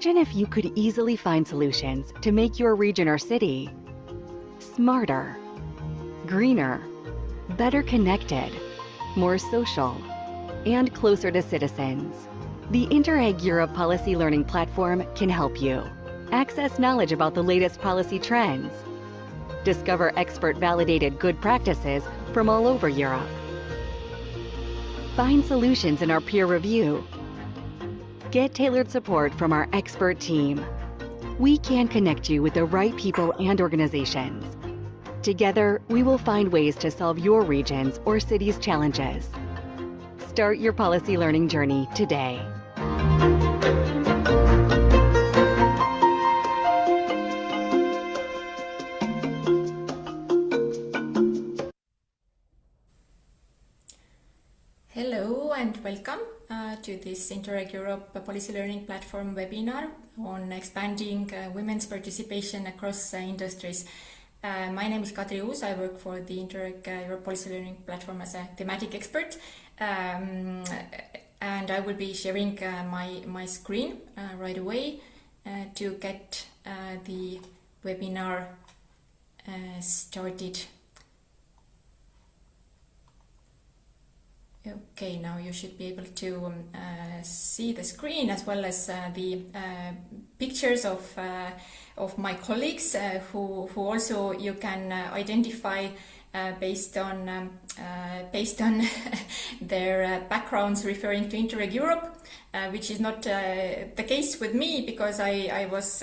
Imagine if you could easily find solutions to make your region or city smarter, greener, better connected, more social, and closer to citizens. The Interreg Europe Policy Learning Platform can help you access knowledge about the latest policy trends, discover expert-validated good practices from all over Europe, find solutions in our peer review, get tailored support from our expert team. We can connect you with the right people and organizations. Together, we will find ways to solve your region's or city's challenges. Start your policy learning journey today. Hello and welcome to this Interreg Europe Policy Learning Platform webinar on expanding women's participation across industries. My name is Kadri. I work for the Interreg Europe Policy Learning Platform as a thematic expert, and I will be sharing my screen right away to get the webinar started. Okay, now you should be able to see the screen as well as the pictures of my colleagues who also you can identify based on their backgrounds referring to Interreg Europe, which is not the case with me because I was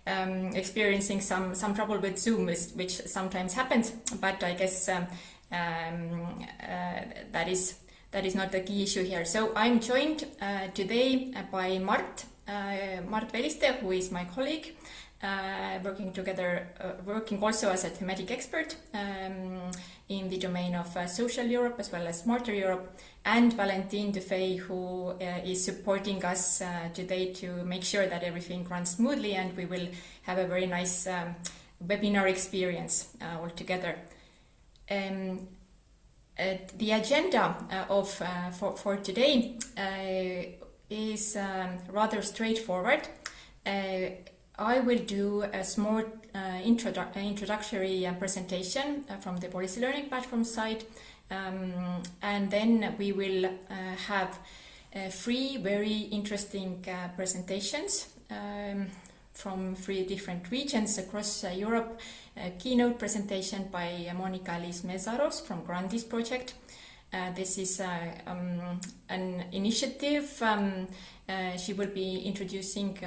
experiencing some trouble with Zoom, which sometimes happens, but I guess that is not the key issue here. So I'm joined today by Mart Veliste, who is my colleague, working also as a thematic expert in the domain of social Europe as well as smarter Europe, and Valentine Dufay, who is supporting us today to make sure that everything runs smoothly and we will have a very nice webinar experience all together. The agenda for today is rather straightforward. I will do a small introductory presentation from the policy learning platform side, and then we will have 3 very interesting presentations from 3 different regions across Europe. A keynote presentation by Mónika Alíz Mészáros from GRANDIS project. This is an initiative she will be introducing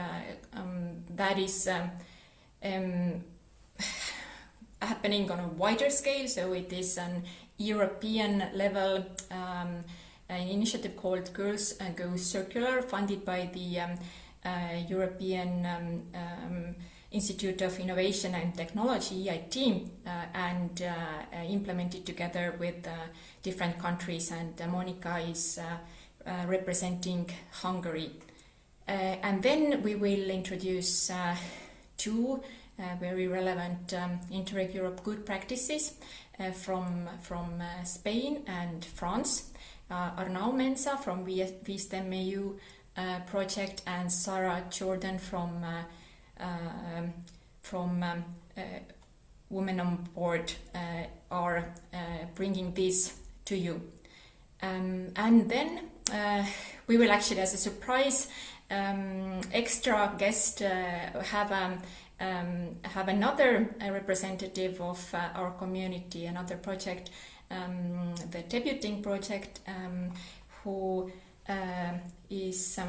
that is happening on a wider scale, so it is an European level an initiative called Girls Go Circular, funded by the European Institute of Innovation and Technology, EIT, and implemented together with different countries, and Mónika is representing Hungary. And then we will introduce 2 very relevant Interreg Europe good practices from Spain and France. Arnau Mensa from WeSTEMEU project and Sarah Jordan from Women on Board are bringing this to you. And then we will actually, as a surprise extra guest, have another representative of our community, another project, the Debuting project, who is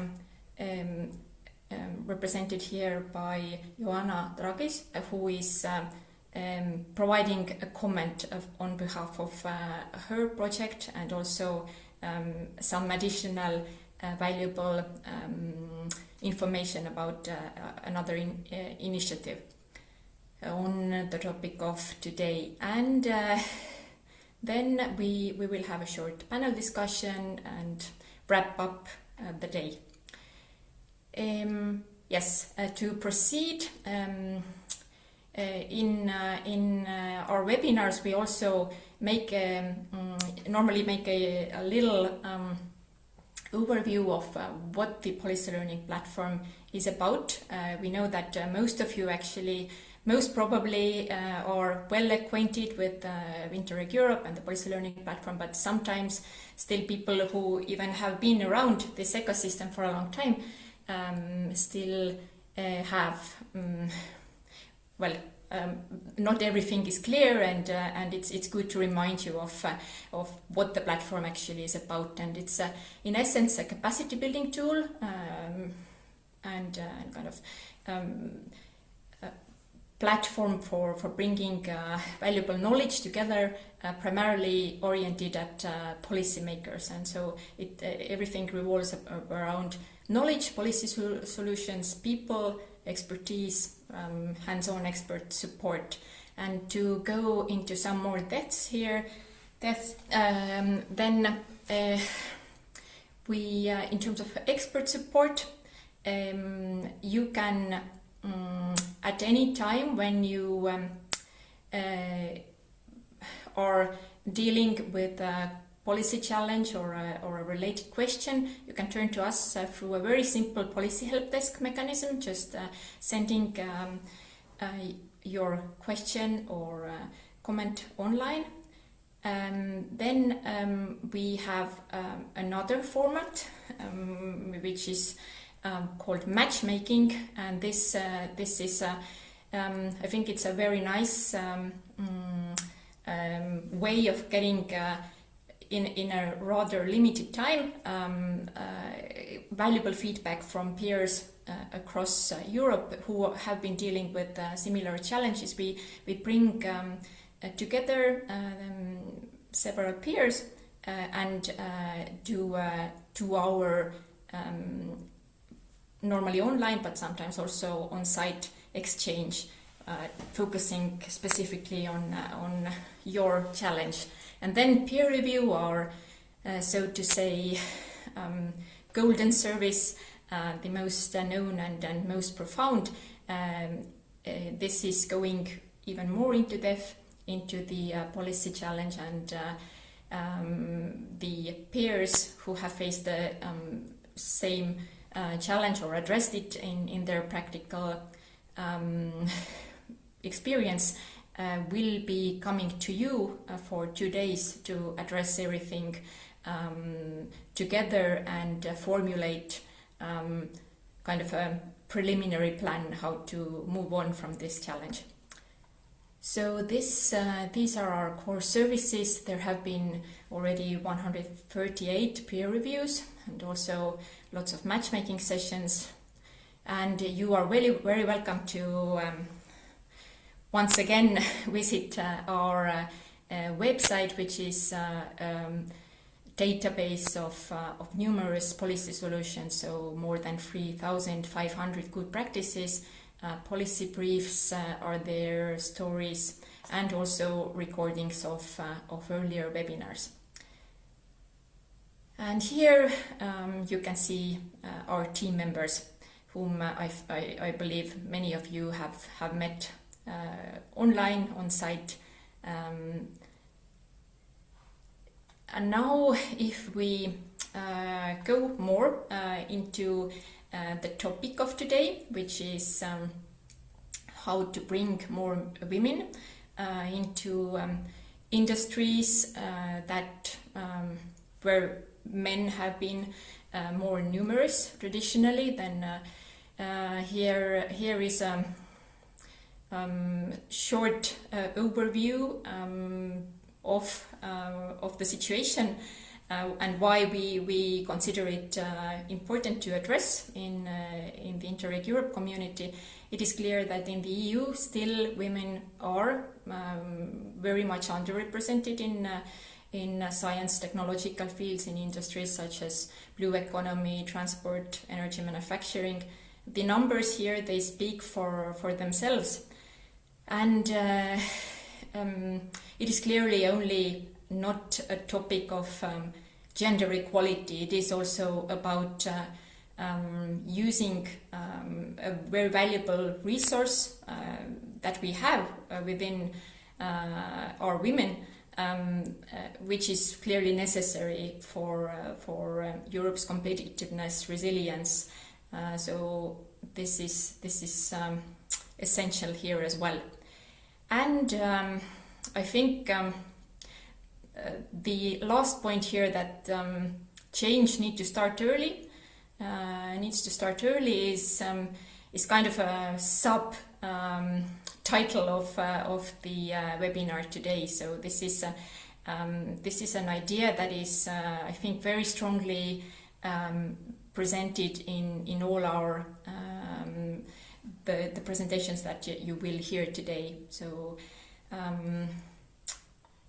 represented here by Ioana Dragos, who is providing a comment on behalf of her project, and also some additional valuable information about another initiative on the topic of today. And then we will have a short panel discussion and wrap up the day. Yes, to proceed, in our webinars we also normally make a little overview of what the policy learning platform is about. We know that most of you actually most probably are well acquainted with Interreg Europe and the policy learning platform, but sometimes still people who even have been around this ecosystem for a long time still have, not everything is clear, and it's good to remind you of what the platform actually is about. And it's in essence a capacity building tool and kind of platform for bringing valuable knowledge together, primarily oriented at policymakers. And so everything revolves around knowledge, policy solutions, people, expertise, hands-on expert support. And to go into some more depths here, then we, in terms of expert support, you can at any time when you are dealing with a policy challenge or a related question, you can turn to us through a very simple policy help desk mechanism, just sending your question or comment online. Then we have another format which is called matchmaking, and this is I think it's a very nice way of getting in a rather limited time valuable feedback from peers across Europe who have been dealing with similar challenges. We bring together several peers and do 2 hour normally online, but sometimes also on-site exchange, focusing specifically on your challenge. And then peer review, or so to say, golden service, the most known and most profound. This is going even more into depth into the policy challenge, and the peers who have faced the same challenge or addressed it in their practical experience will be coming to you for 2 days to address everything together and formulate kind of a preliminary plan how to move on from this challenge. So these are our core services. There have been already 138 peer reviews and also lots of matchmaking sessions. And you are really very welcome to once again visit our website, which is database of numerous policy solutions, so more than 3,500 good practices. Policy briefs are there, stories, and also recordings of earlier webinars. And here you can see our team members, whom I believe many of you have met online, on site. And now if we go more into the topic of today, which is how to bring more women into industries that where men have been more numerous traditionally, then here is a short overview of the situation and why we consider it important to address in the Interreg Europe community. It is clear that in the EU still women are very much underrepresented in science, technological fields, in industries such as blue economy, transport, energy, manufacturing. The numbers here, they speak for themselves. And it is clearly only not a topic of gender equality. It is also about using a very valuable resource that we have within our women, which is clearly necessary for Europe's competitiveness, resilience. So this is essential here as well. And I think the last point here, that change needs to start early, is kind of a sub title of the webinar today. So this is an idea that is, I think, very strongly presented in all our the presentations that you will hear today. So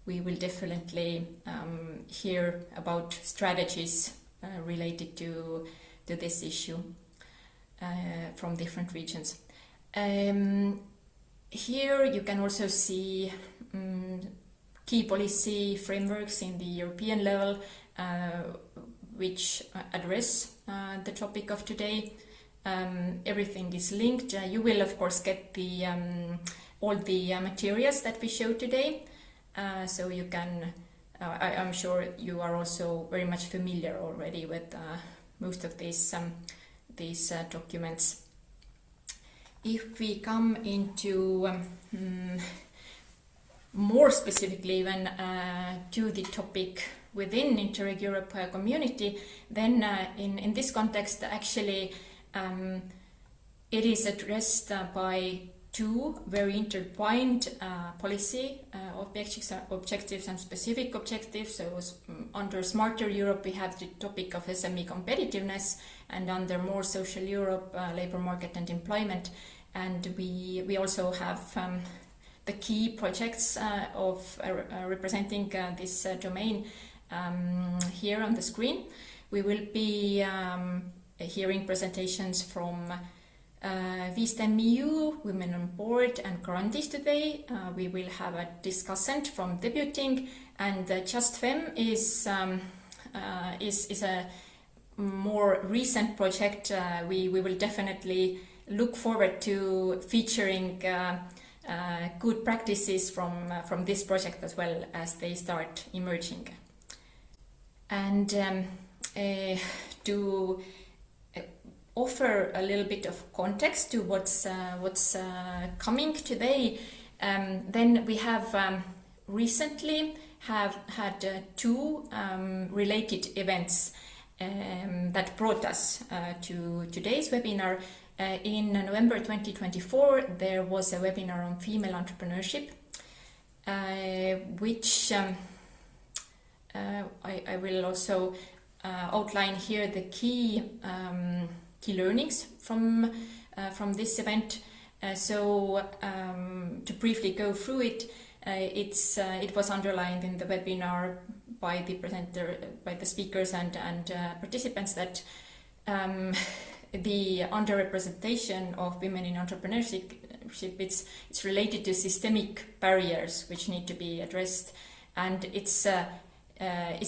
we will definitely hear about strategies related to this issue from different regions. Here you can also see key policy frameworks in the European level which address the topic of today. Everything is linked. You will of course get the all the materials that we show today, so you can I'm sure you are also very much familiar already with most of these documents. If we come into more specifically even to the topic within Interreg Europe community, then in this context actually it is addressed by two very intertwined policy objectives and specific objectives. So under Smarter Europe we have the topic of SME competitiveness, and under More Social Europe, labour market and employment. And we also have the key projects of representing this domain here on the screen. We will be hearing presentations from WeSTEMEU, Women on Board, and GRANDIS today. We will have a discussant from Debuting, and Just Fem is a more recent project. We will definitely look forward to featuring good practices from this project as well as they start emerging. And to offer a little bit of context to what's coming today, then we have recently have had two related events that brought us to today's webinar. In November 2024, there was a webinar on female entrepreneurship, which I will also outline here the key learnings from this event. So to briefly go through it, it was underlined in the webinar by the presenter, by the speakers and participants, that the underrepresentation of women in entrepreneurship, it's related to systemic barriers which need to be addressed, and it's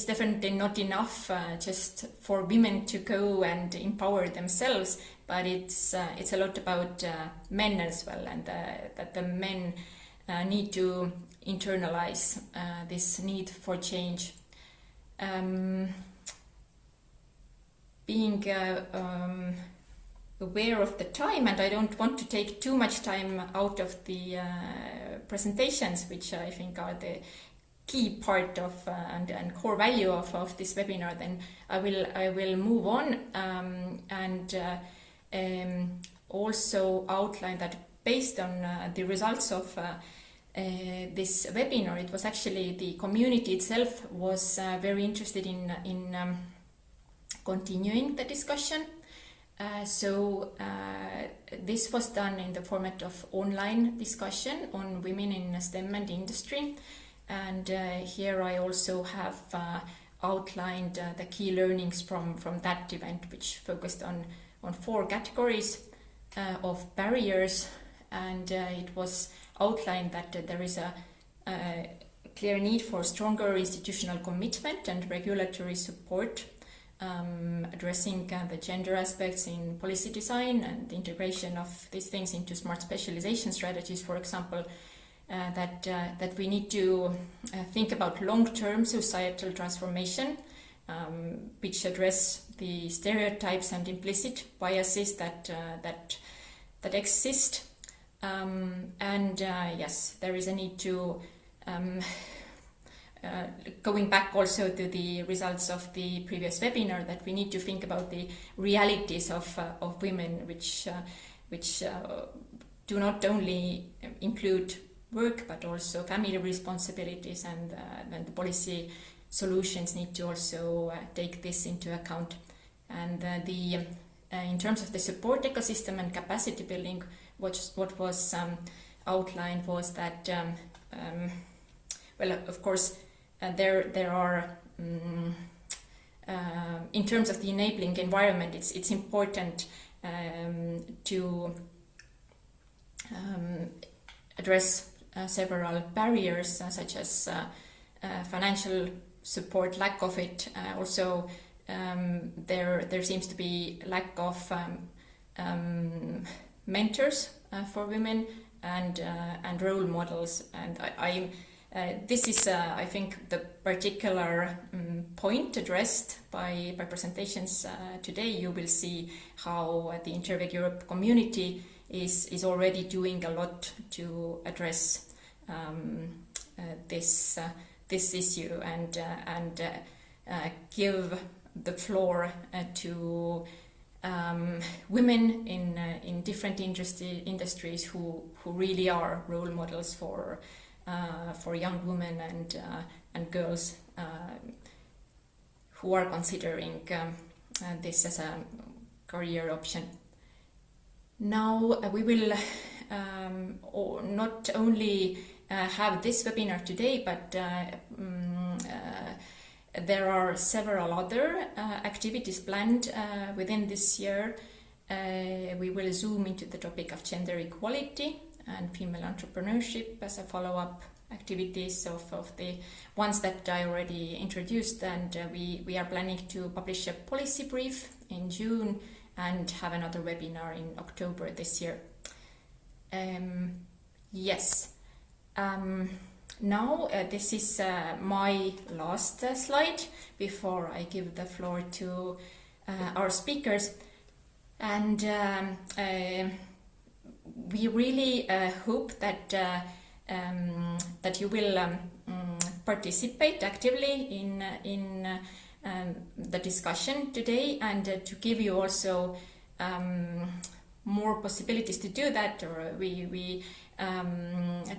definitely not enough just for women to go and empower themselves, but it's a lot about men as well, and that the men need to internalize this need for change. Being aware of the time, and I don't want to take too much time out of the presentations, which I think are the key part of and core value of this webinar, then I will move on and also outline that based on the results of this webinar, it was actually the community itself was very interested in continuing the discussion. So this was done in the format of online discussion on women in STEM and industry. And here I also have outlined the key learnings from that event, which focused on 4 categories of barriers. And it was outlined that there is a clear need for stronger institutional commitment and regulatory support, addressing the gender aspects in policy design and the integration of these things into smart specialization strategies, for example. That we need to think about long-term societal transformation which address the stereotypes and implicit biases that exist. Yes, there is a need to going back also to the results of the previous webinar, that we need to think about the realities of women, which do not only include work but also family responsibilities, and the policy solutions need to also take this into account. And in terms of the support ecosystem and capacity building, what was outlined was that well, of course, there are in terms of the enabling environment, it's important to address several barriers, such as financial support, lack of it. Also, there seems to be lack of mentors for women and role models. And this is, I think, the particular point addressed by presentations today. You will see how the Interreg Europe community is already doing a lot to address this issue and give the floor to women in different industries who really are role models for young women and girls who are considering this as a career option. Now we will not only have this webinar today, but there are several other activities planned within this year. We will zoom into the topic of gender equality and female entrepreneurship as a follow-up activities of the ones that I already introduced, and we are planning to publish a policy brief in June and have another webinar in October this year. Yes. Now this is my last slide before I give the floor to our speakers, and we really hope that that you will participate actively in the discussion today, and to give you also more possibilities to do that, or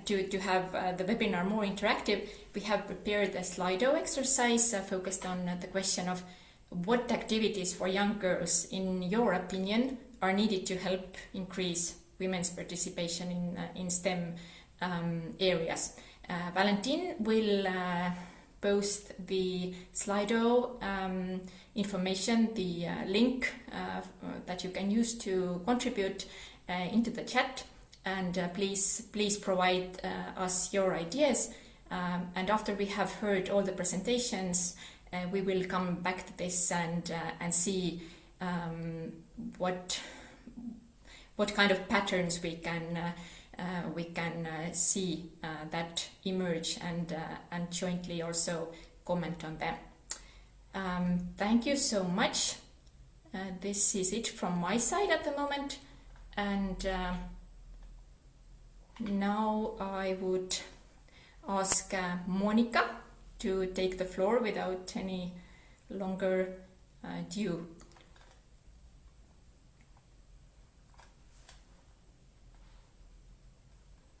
to have the webinar more interactive. We have prepared a Slido exercise focused on the question of what activities for young girls, in your opinion, are needed to help increase women's participation in STEM areas. Valentin will post the Slido information, the link that you can use to contribute into the chat, and please provide us your ideas. And after we have heard all the presentations, we will come back to this and see what kind of patterns we can see that emerge, and jointly also comment on them. Thank you so much. This is it from my side at the moment, and now I would ask Mónika to take the floor without any longer ado.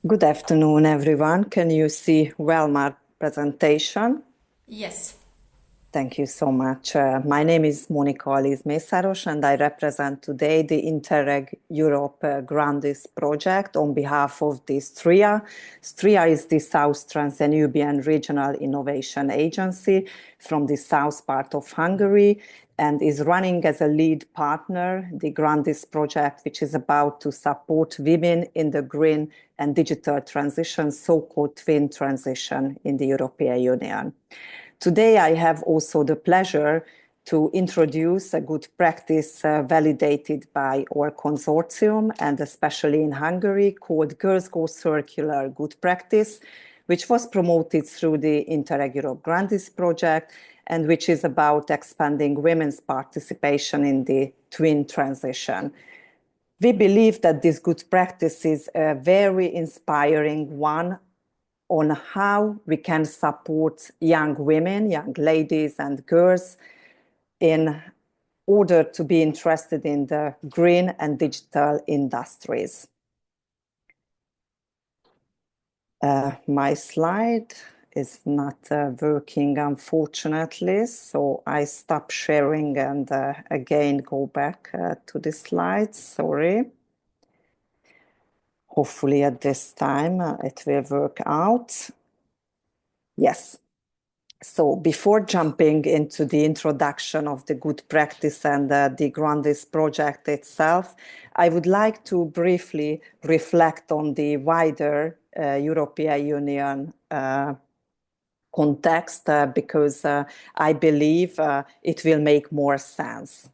Good afternoon, everyone. Can you see well my presentation? Yes. Thank you so much. My name is Mónika Alíz Mészáros, and I represent today the Interreg Europe GRANDIS project on behalf of the STRIA. STRIA is the South Transdanubian Regional Innovation Agency from the south part of Hungary, and is running as a lead partner the GRANDIS project, which is about to support women in the green and digital transition, so-called twin transition in the European Union. Today, I have also the pleasure to introduce a good practice validated by our consortium, and especially in Hungary, called Girls Go Circular Good Practice, which was promoted through the Interreg Europe GRANDIS project, and which is about expanding women's participation in the twin transition. We believe that this good practice is a very inspiring one on how we can support young women, young ladies and girls in order to be interested in the green and digital industries. My slide is not working, unfortunately, so I stop sharing and again go back to the slides. Sorry. Hopefully at this time it will work out. Yes. So before jumping into the introduction of the good practice and the GRANDIS project itself, I would like to briefly reflect on the wider European Union context because I believe it will make more sense.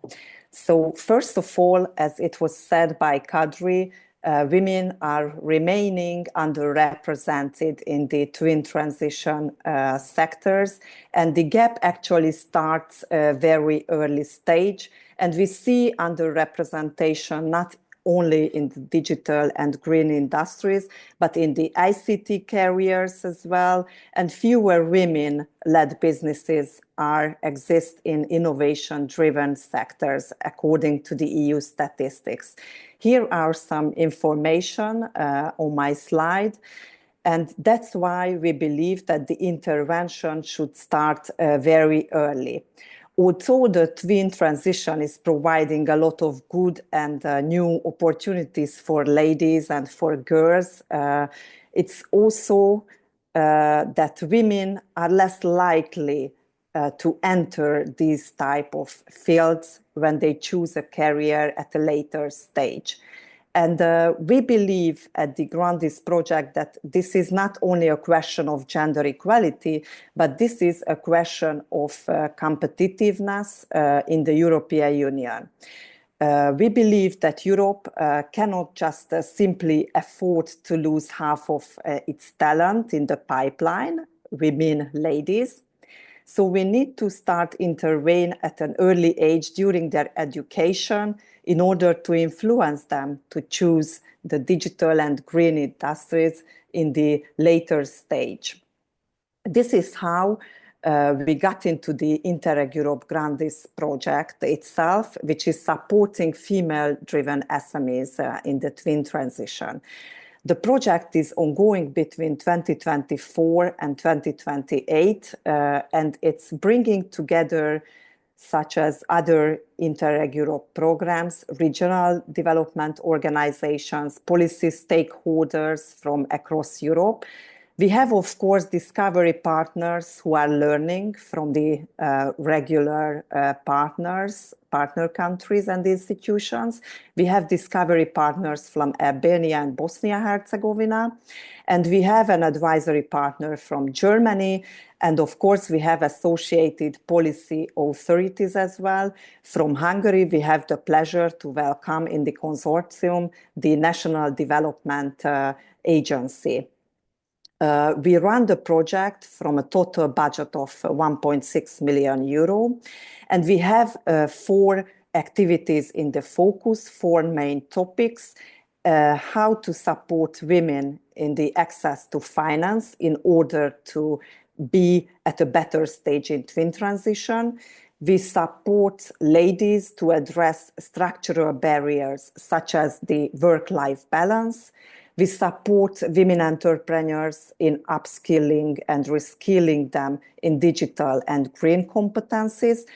So first of all, as it was said by Kadri, women are remaining underrepresented in the twin transition sectors, and the gap actually starts a very early stage, and we see underrepresentation not only in the digital and green industries, but in the ICT careers as well, and fewer women-led businesses exist in innovation-driven sectors, according to the EU statistics. Here are some information on my slide, and that's why we believe that the intervention should start very early. Although the twin transition is providing a lot of good and new opportunities for ladies and for girls, it's also that women are less likely to enter these type of fields when they choose a career at a later stage. And we believe at the GRANDIS project that this is not only a question of gender equality, but this is a question of competitiveness in the European Union. We believe that Europe cannot just simply afford to lose half of its talent in the pipeline, women, ladies. So we need to start intervene at an early age during their education in order to influence them to choose the digital and green industries in the later stage. This is how we got into the Interreg Europe GRANDIS project itself, which is supporting female-driven SMEs in the twin transition. The project is ongoing between 2024 and 2028, and it's bringing together such as other Interreg Europe programs, regional development organizations, policy stakeholders from across Europe. We have, of course, discovery partners who are learning from the regular partner countries and institutions. We have discovery partners from Albania and Bosnia-Herzegovina, and we have an advisory partner from Germany. And of course, we have associated policy authorities as well. From Hungary, we have the pleasure to welcome in the consortium the National Development Agency. We run the project from a total budget of 1.6 million euro, and we have 4 activities in the focus, 4 main topics. How to support women in the access to finance in order to be at a better stage in twin transition. We support ladies to address structural barriers such as the work-life balance. We support women entrepreneurs in upskilling and reskilling them in digital and green competencies.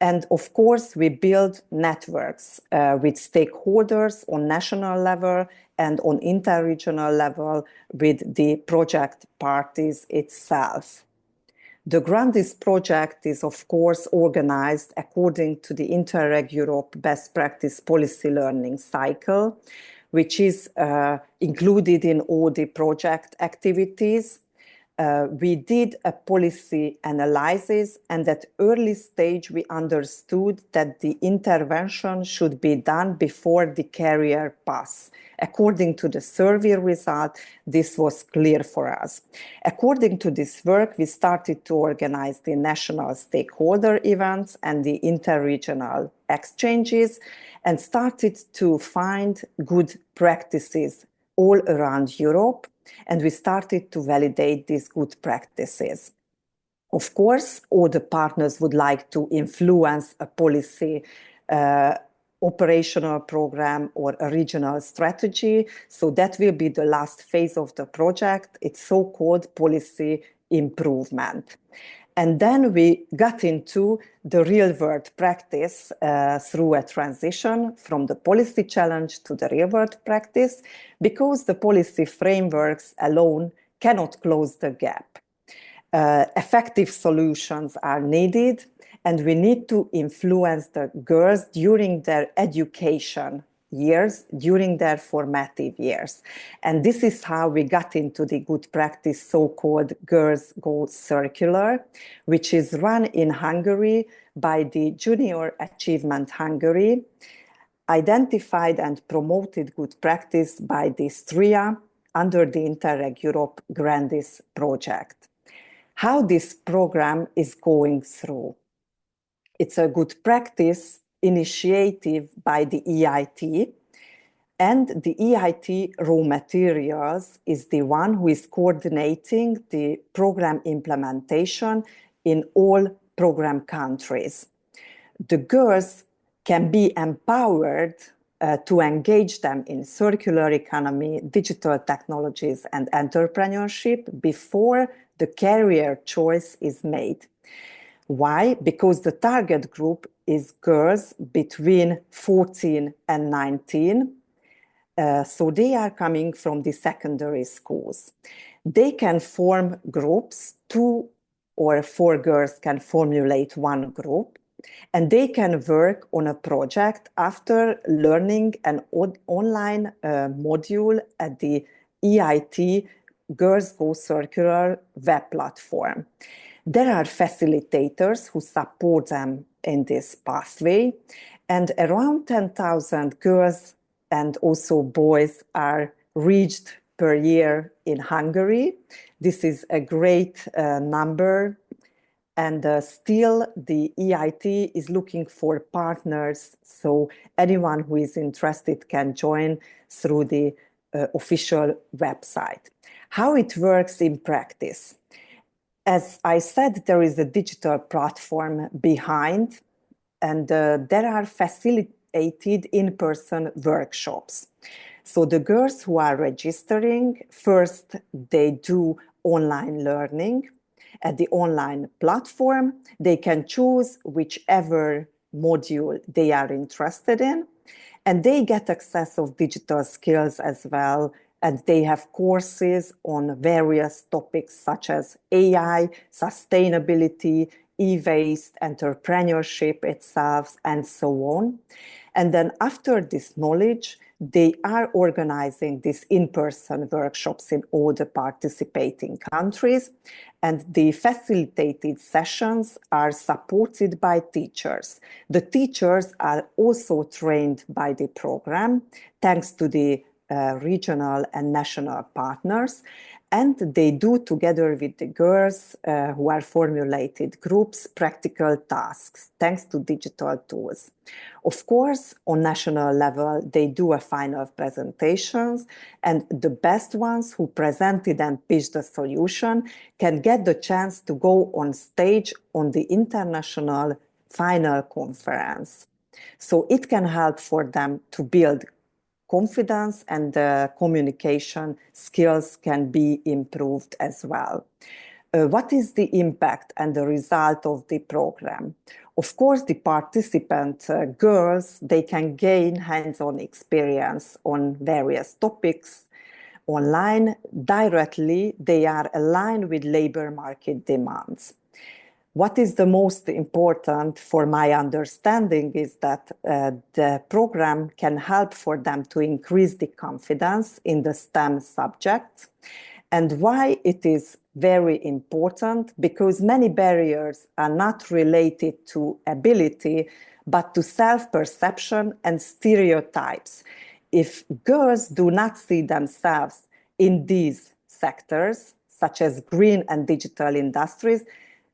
And of course, we build networks with stakeholders on national level and on interregional level with the project parties itself. The GRANDIS project is, of course, organized according to the Interreg Europe Best Practice Policy Learning Cycle, which is included in all the project activities. we did a policy analysis, and at early stage we understood that the intervention should be done before the career path. According to the survey result, this was clear for us. According to this work, we started to organize the national stakeholder events and the interregional exchanges, and started to find good practices all around Europe, and we started to validate these good practices. Of course, all the partners would like to influence a policy operational program or a regional strategy. So that will be the last phase of the project. It's so-called policy improvement. And then we got into the real-world practice through a transition from the policy challenge to the real-world practice, because the policy frameworks alone cannot close the gap. Effective solutions are needed, and we need to influence the girls during their education years, during their formative years. And this is how we got into the good practice, so-called Girls Go Circular, which is run in Hungary by the Junior Achievement Hungary, identified and promoted good practice by the STRIA under the Interreg Europe GRANDIS project. How this program is going through. It's a good practice initiative by the EIT, and the EIT Raw Materials is the one who is coordinating the program implementation in all program countries. The girls can be empowered to engage them in circular economy, digital technologies, and entrepreneurship before the career choice is made. Why? Because the target group is girls between 14 and 19. So they are coming from the secondary schools. They can form groups, 2 or 4 girls can formulate one group, and they can work on a project after learning an online module at the EIT Girls Go Circular web platform. There are facilitators who support them in this pathway, and around 10,000 girls and also boys are reached per year in Hungary. This is a great number, and still the EIT is looking for partners, so anyone who is interested can join through the official website. How it works in practice. As I said, there is a digital platform behind, and there are facilitated in-person workshops. So the girls who are registering, first they do online learning. At the online platform, they can choose whichever module they are interested in, and they get access of digital skills as well. And they have courses on various topics such as AI, sustainability, e-waste, entrepreneurship itself, and so on. And then after this knowledge, they are organizing these in-person workshops in all the participating countries. And the facilitated sessions are supported by teachers. The teachers are also trained by the program, thanks to the regional and national partners, and they do together with the girls who are formulated groups practical tasks thanks to digital tools. Of course, on national level, they do a final presentations, and the best ones who presented and pitched the solution can get the chance to go on stage on the international final conference. So it can help for them to build confidence, and communication skills can be improved as well. What is the impact and the result of the program? Of course, the participant girls, they can gain hands-on experience on various topics online. Directly, they are aligned with labor market demands. What is the most important for my understanding is that the program can help for them to increase the confidence in the STEM subjects And why it is very important? Because many barriers are not related to ability, but to self-perception and stereotypes. If girls do not see themselves in these sectors, such as green and digital industries,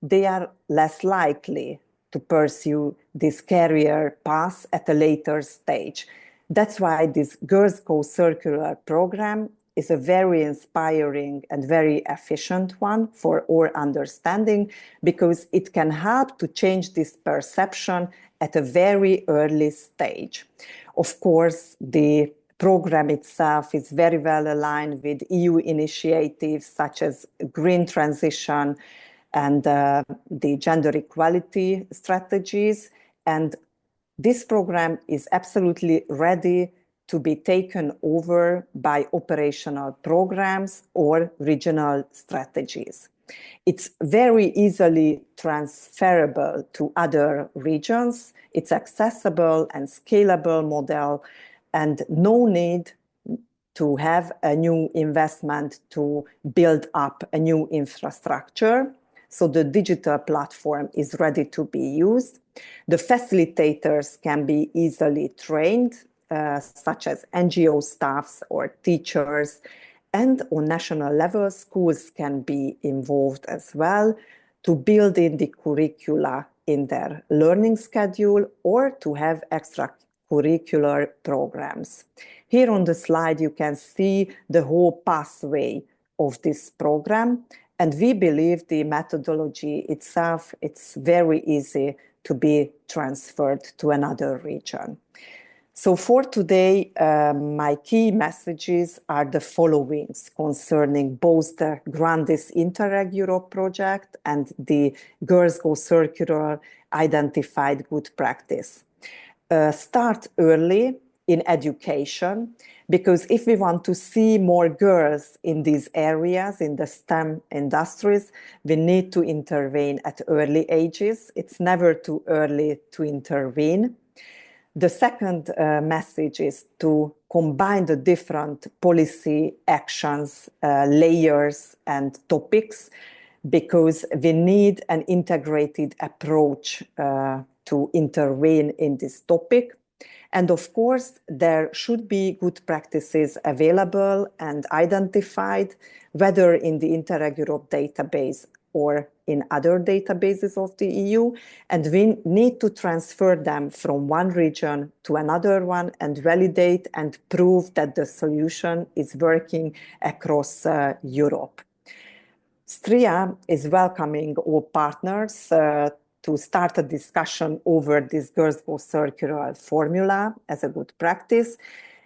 they are less likely to pursue this career path at a later stage. That's why this Girls Go Circular program is a very inspiring and very efficient one for our understanding, because it can help to change this perception at a very early stage. Of course, the program itself is very well aligned with EU initiatives such as green transition and the gender equality strategies. And this program is absolutely ready to be taken over by operational programs or regional strategies. It's very easily transferable to other regions. It's accessible and scalable model, and no need to have a new investment to build up a new infrastructure. So the digital platform is ready to be used. The facilitators can be easily trained, such as NGO staffs or teachers. And on national level, schools can be involved as well to build in the curricula in their learning schedule or to have extracurricular programs. Here on the slide, you can see the whole pathway of this program. And we believe the methodology itself, it's very easy to be transferred to another region. So for today, my key messages are the following concerning both the GRANDIS Interreg Europe project and the Girls Go Circular identified good practice. Start early in education, because if we want to see more girls in these areas, in the STEM industries, we need to intervene at early ages. It's never too early to intervene. The second message is to combine the different policy actions, layers and topics, because we need an integrated approach to intervene in this topic. And of course, there should be good practices available and identified, whether in the Interreg Europe database or in other databases of the EU. And we need to transfer them from one region to another one and validate and prove that the solution is working across Europe. STRIA is welcoming all partners to start a discussion over this Girls Go Circular formula as a good practice.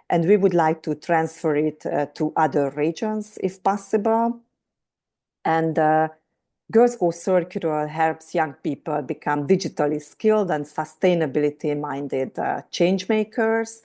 And we would like to transfer it to other regions if possible. And Girls Go Circular helps young people become digitally skilled and sustainability-minded change makers.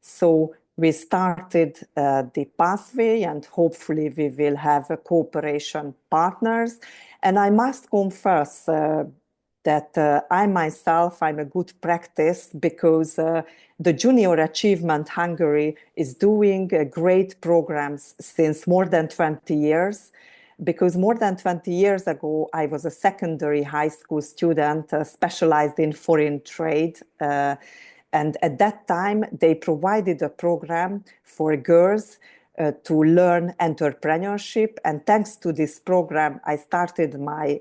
So we started the pathway, and hopefully we will have cooperation partners. And I must confess that I myself, I'm a good practice, because the Junior Achievement Hungary is doing great programs since more than 20 years. Because more than 20 years ago, I was a secondary high school student specialized in foreign trade. And at that time, they provided a program for girls to learn entrepreneurship. And thanks to this program, I started my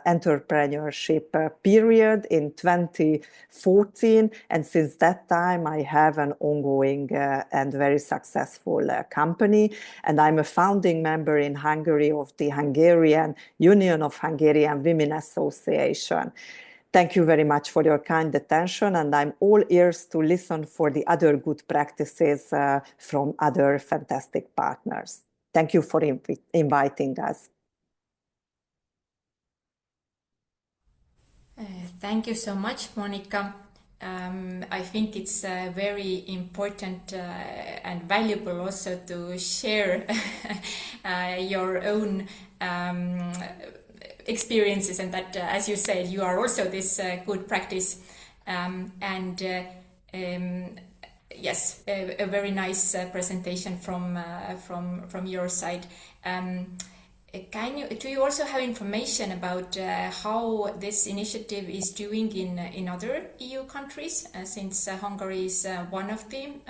entrepreneurship period in 2014. And since that time, I have an ongoing and very successful company. And I'm a founding member in Hungary of the Hungarian Union of Hungarian Women Association. Thank you very much for your kind attention, and I'm all ears to listen for the other good practices from other fantastic partners. Thank you for inviting us. Thank you so much, Mónika. I think it's very important and valuable also to share your own experiences, and that, as you said, you are also this good practice. Yes, a very nice presentation from your side. Do you also have information about how this initiative is doing in other EU countries? Since Hungary is one of the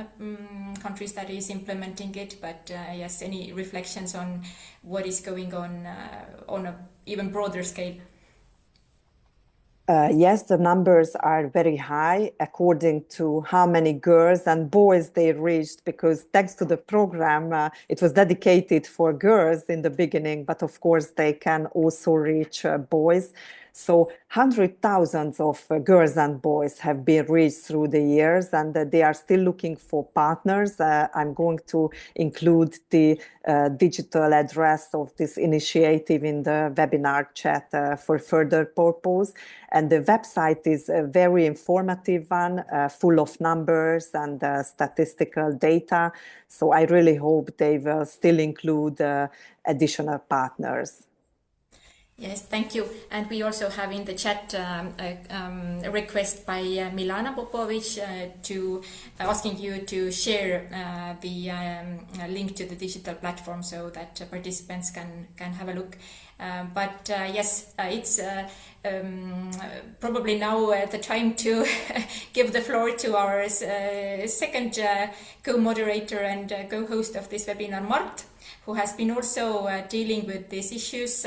countries that is implementing it, but yes, any reflections on what is going on a even broader scale? Yes, the numbers are very high according to how many girls and boys they reached, because thanks to the program, it was dedicated for girls in the beginning, but of course they can also reach boys. So 100,000 of girls and boys have been reached through the years, and they are still looking for partners. I'm going to include the digital address of this initiative in the webinar chat for further purpose. And the website is a very informative one, full of numbers and statistical data. So I really hope they will still include additional partners. Yes, thank you. And we also have in the chat a request by Milana Popovic to asking you to share the link to the digital platform so that participants can have a look. But yes, it's probably now the time to give the floor to our second co-moderator and co-host of this webinar, Mart, who has been also dealing with these issues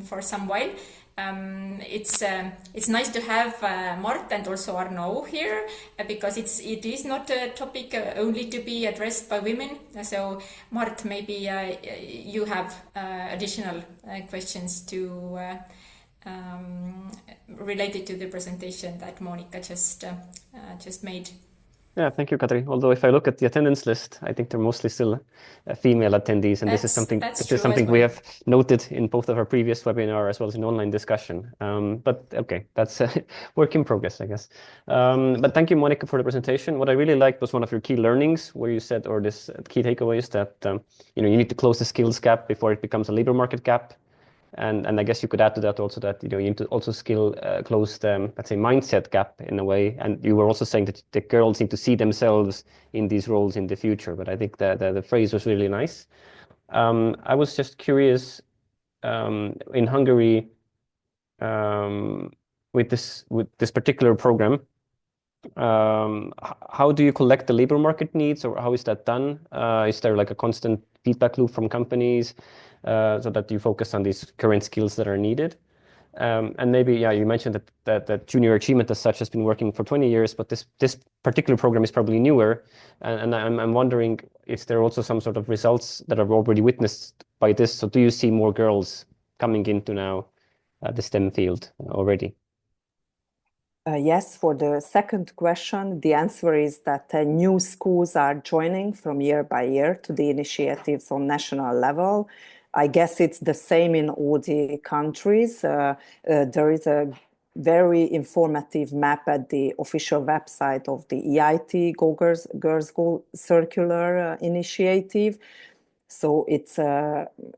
for some while. It's nice to have Mart and also Arnau here because it is not a topic only to be addressed by women. So Mart, maybe you have additional questions to related to the presentation that Mónika just made. Yeah, thank you, Kadri. Although if I look at the attendance list, I think they're mostly still female attendees, and this is something we have noted in both of our previous webinar as well as in online discussion. But okay, that's a work in progress, I guess. But thank you, Mónika, for the presentation. What I really liked was one of your key learnings, where you said, or this key takeaway is that you need to close the skills gap before it becomes a labor market gap. And I guess you could add to that also that you need to also close the, let's say, mindset gap in a way. And you were also saying that the girls need to see themselves in these roles in the future. But I think the phrase was really nice. I was just curious, in Hungary, with this particular program, how do you collect the labor market needs, or how is that done? Is there like a constant feedback loop from companies? So that you focus on these current skills that are needed. And maybe, yeah, you mentioned that junior achievement as such has been working for 20 years, but this particular program is probably newer. And I'm wondering if there are also some sort of results that are already witnessed by this. So do you see more girls coming into now the STEM field already? Yes, for the second question, the answer is that new schools are joining from year by year to the initiatives on national level. I guess it's the same in all the countries. There is a very informative map at the official website of the EIT Girls Go Circular initiative. So it's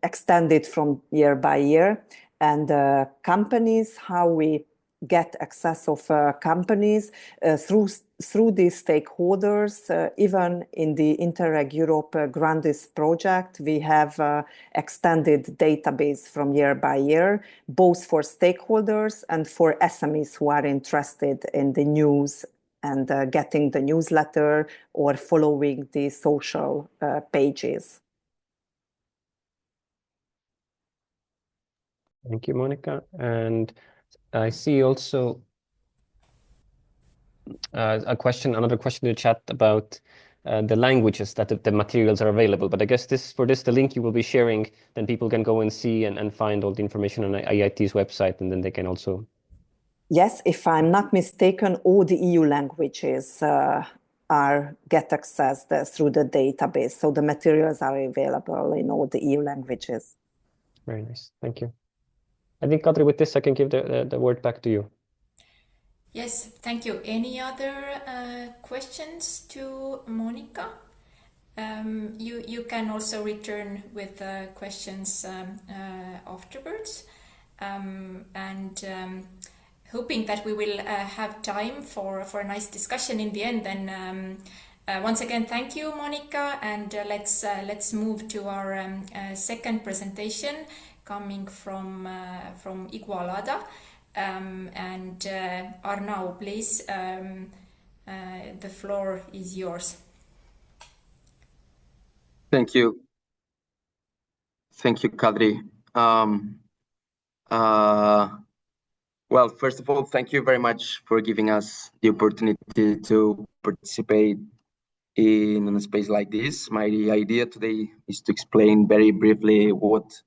extended from year by year. And companies, how we get access of companies through these stakeholders. Even in the Interreg Europe GRANDIS project, we have extended database from year by year, both for stakeholders and for SMEs who are interested in the news and getting the newsletter or following the social pages. Thank you, Mónika. And I see also another question in the chat about the languages that the materials are available. But I guess the link you will be sharing, then people can go and see and find all the information on IIT's website, and then they can also. Yes, if I'm not mistaken, all the EU languages get accessed through the database. So the materials are available in all the EU languages. Very nice. Thank you. I think, Kadri, with this, I can give the word back to you. Yes, thank you. Any other questions to Mónika? You can also return with questions afterwards. And hoping that we will have time for a nice discussion in the end, then Once again, thank you, Mónika, and let's move to our second presentation coming from Igualada. And Arnau, please, the floor is yours. Thank you. Thank you, Kadri. Well, first of all, thank you very much for giving us the opportunity to participate in a space like this. My idea today is to explain very briefly what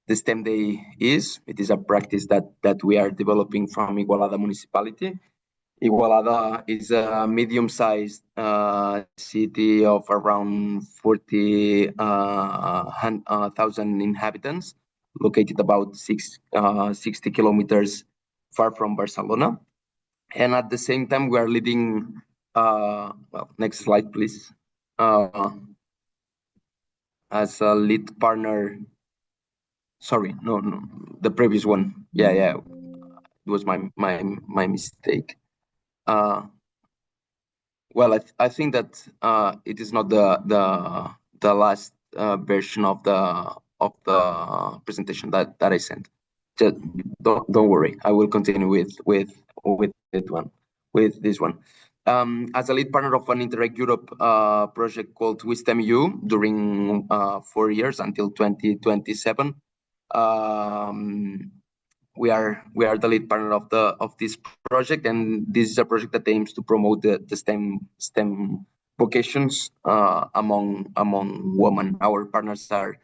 the STEM Day is. It is a practice that we are developing from Igualada Municipality. Igualada is a medium-sized city of around 40,000 inhabitants, located about 60 kilometers far from Barcelona. And at the same time, we are leading, well, next slide, please. As a lead partner, sorry, no, the previous one. Yeah, it was my mistake. Well, I think that it is not the last version of the presentation that I sent. Just don't worry. I will continue with this one. As a lead partner of an Interreg Europe project called WeSTEMEU during 4 years until 2027. We are the lead partner of this project, and this is a project that aims to promote the STEM vocations among women. Our partners are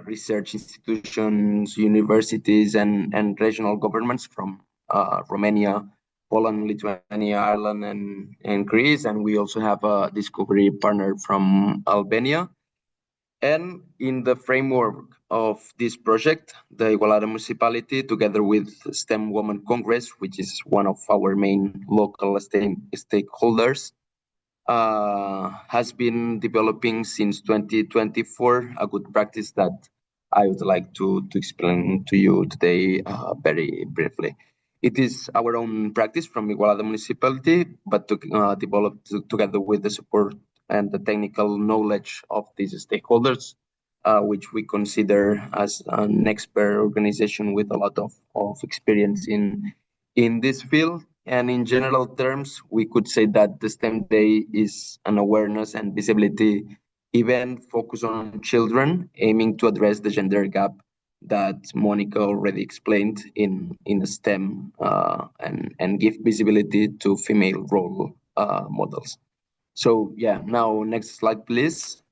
research institutions, universities, and regional governments from Romania, Poland, Lithuania, Ireland, and Greece, and we also have a discovery partner from Albania. And in the framework of this project, the Igualada Municipality, together with STEM Women Congress, which is one of our main local stakeholders, has been developing since 2024 a good practice that I would like to explain to you today very briefly. It is our own practice from Igualada Municipality, but developed together with the support and the technical knowledge of these stakeholders, which we consider as an expert organization with a lot of experience in this field. And in general terms, we could say that the STEM Day is an awareness and visibility event focused on children, aiming to address the gender gap that Mónika already explained in STEM and give visibility to female role models. So yeah, now next slide, please.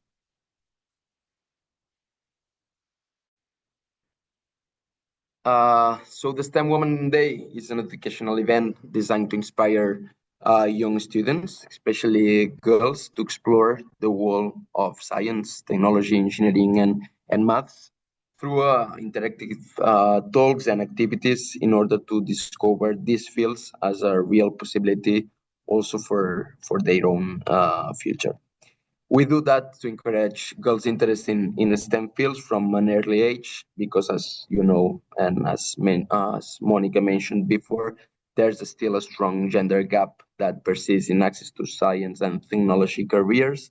So the STEM Women Day is an educational event designed to inspire young students, especially girls, to explore the world of science, technology, engineering, and maths through interactive talks and activities in order to discover these fields as a real possibility also for their own future. We do that to encourage girls' interest in STEM fields from an early age, because as you know, and as Mónika mentioned before, there's still a strong gender gap that persists in access to science and technology careers.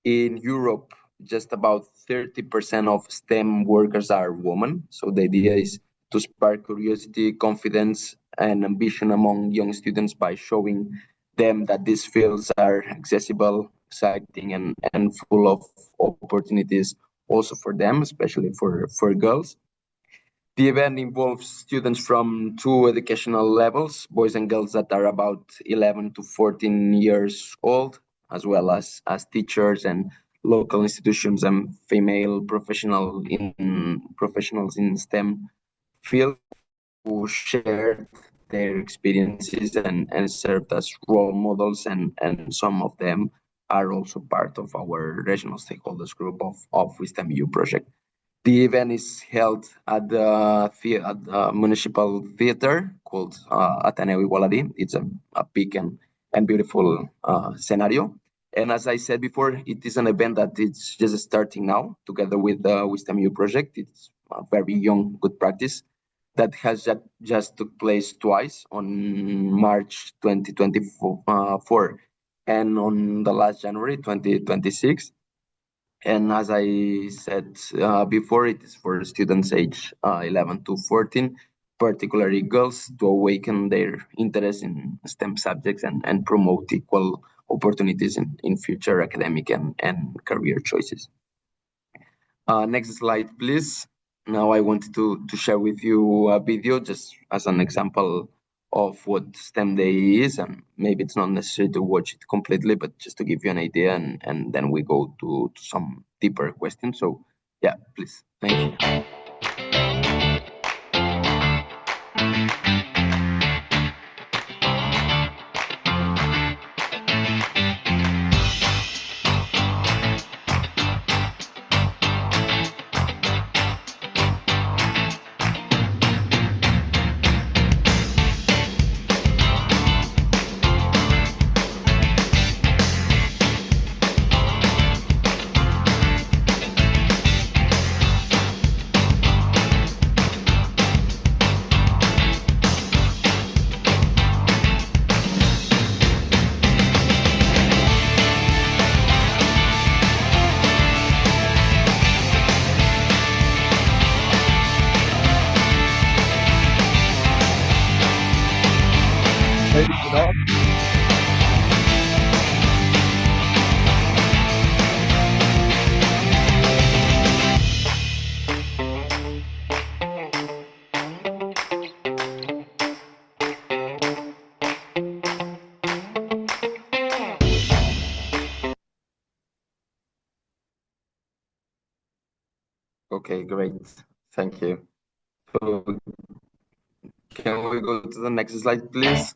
In Europe, just about 30% of STEM workers are women. So the idea is to spark curiosity, confidence, and ambition among young students by showing them that these fields are accessible, exciting, and full of opportunities also for them, especially for girls. The event involves students from 2 educational levels, boys and girls that are about 11 to 14 years old, as well as teachers and local institutions and female professionals in STEM field who shared their experiences and served as role models, and some of them are also part of our regional stakeholders group of WeSTEMEU project. The event is held at the municipal theater called Ateneu Igualadi. It's a big and beautiful scenario. And as I said before, it is an event that it's just starting now, together with the WeSTEMEU project. It's a very young, good practice that has just took place twice on March 2024 and on the last January 2026. And as I said before, it is for students age 11 to 14, particularly girls, to awaken their interest in STEM subjects and promote equal opportunities in future academic and career choices. Next slide, please. Now I wanted to share with you a video just as an example of what STEM Day is, and maybe it's not necessary to watch it completely, but just to give you an idea, and then we go to some deeper questions. So yeah, please. Thank you. Okay, great. Thank you. So can we go to the next slide, please?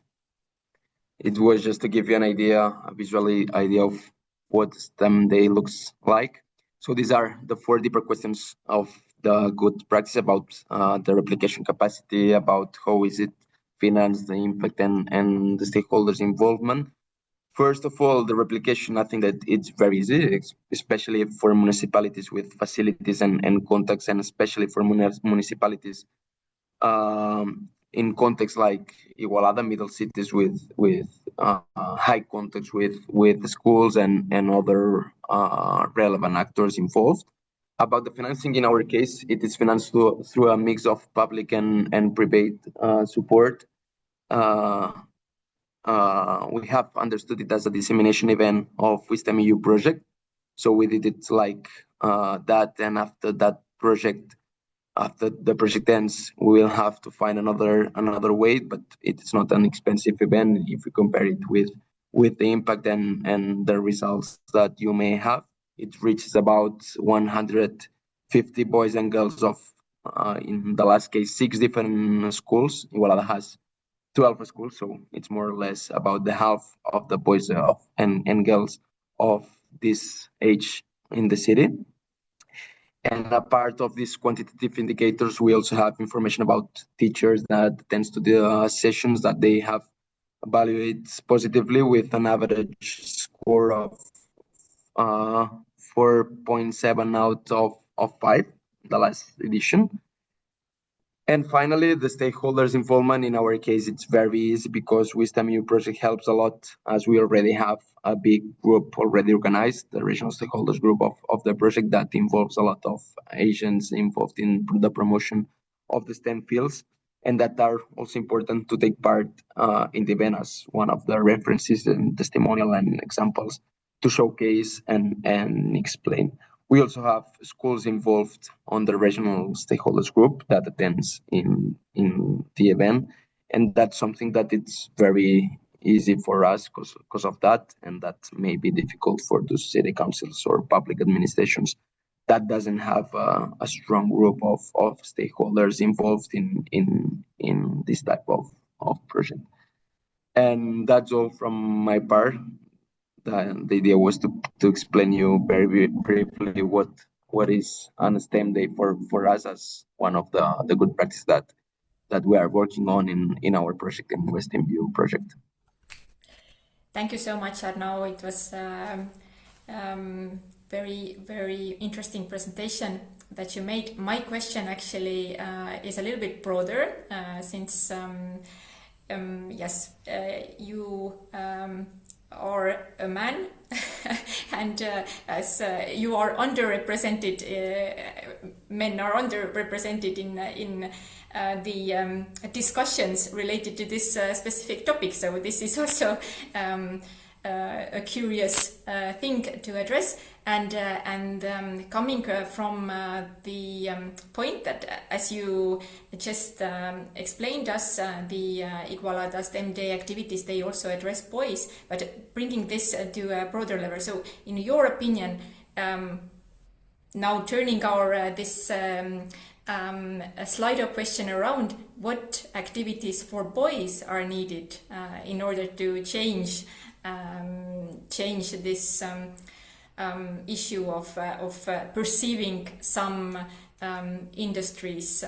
It was just to give you an idea, a visual idea of what STEM Day looks like. So these are the 4 deeper questions of the good practice about the replication capacity, about how is it financed, the impact, and the stakeholders' involvement. First of all, the replication, I think that it's very easy, especially for municipalities with facilities and contacts, and especially for municipalities in contexts like Igualada, middle cities with high contacts with schools and other relevant actors involved. About the financing, in our case, it is financed through a mix of public and private support. We have understood it as a dissemination event of WeSTEMEU project. So we did it like that, and after that project, after the project ends, we will have to find another way, but it's not an expensive event if we compare it with the impact and the results that you may have. It reaches about 150 boys and girls of, in the last case, 6 different schools. Igualada has 12 schools, so it's more or less about the half of the boys and girls of this age in the city. And a part of these quantitative indicators, we also have information about teachers that tends to the sessions that they have evaluated positively with an average score of 4.7 out of 5, the last edition. And finally, the stakeholders' involvement. In our case, it's very easy because WeSTEMEU project helps a lot, as we already have a big group already organized, the regional stakeholders group of the project that involves a lot of agents involved in the promotion of the STEM fields, and that are also important to take part in the event as one of the references and testimonial and examples to showcase and explain. We also have schools involved on the regional stakeholders group that attends in the event, and that's something that it's very easy for us because of that, and that may be difficult for the city councils or public administrations that doesn't have a strong group of stakeholders involved in this type of project. And that's all from my part. The idea was to explain you very briefly what is an STEM Day for us as one of the good practices that we are working on in our project, in WeSTEMEU project. Thank you so much, Arnau. It was very, very interesting presentation that you made. My question actually is a little bit broader, since yes, you are a man, and as you are underrepresented, men are underrepresented in the discussions related to this specific topic. So this is also a curious thing to address. And coming from the point that, as you just explained us, the Igualada STEM Day activities, they also address boys, but bringing this to a broader level. So in your opinion, now turning our this Slido question around, what activities for boys are needed in order to change this issue of perceiving some industries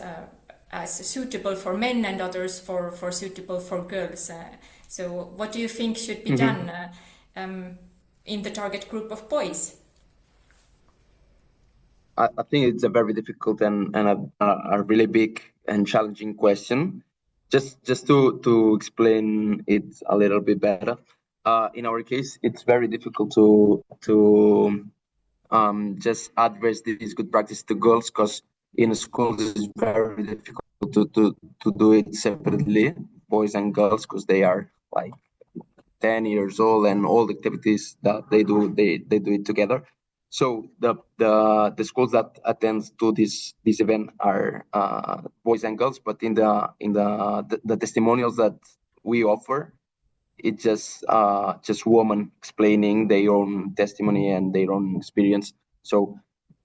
as suitable for men and others for suitable for girls. So what do you think should be done in the target group of boys? I think it's a very difficult and a really big and challenging question. Just to explain it a little bit better. In our case, it's very difficult to just address this good practice to girls, because in schools it's very difficult to do it separately, boys and girls, because they are like 10 years old, and all the activities that they do it together. So the schools that attend to this event are boys and girls, but in the testimonials that we offer, it's just women explaining their own testimony and their own experience. So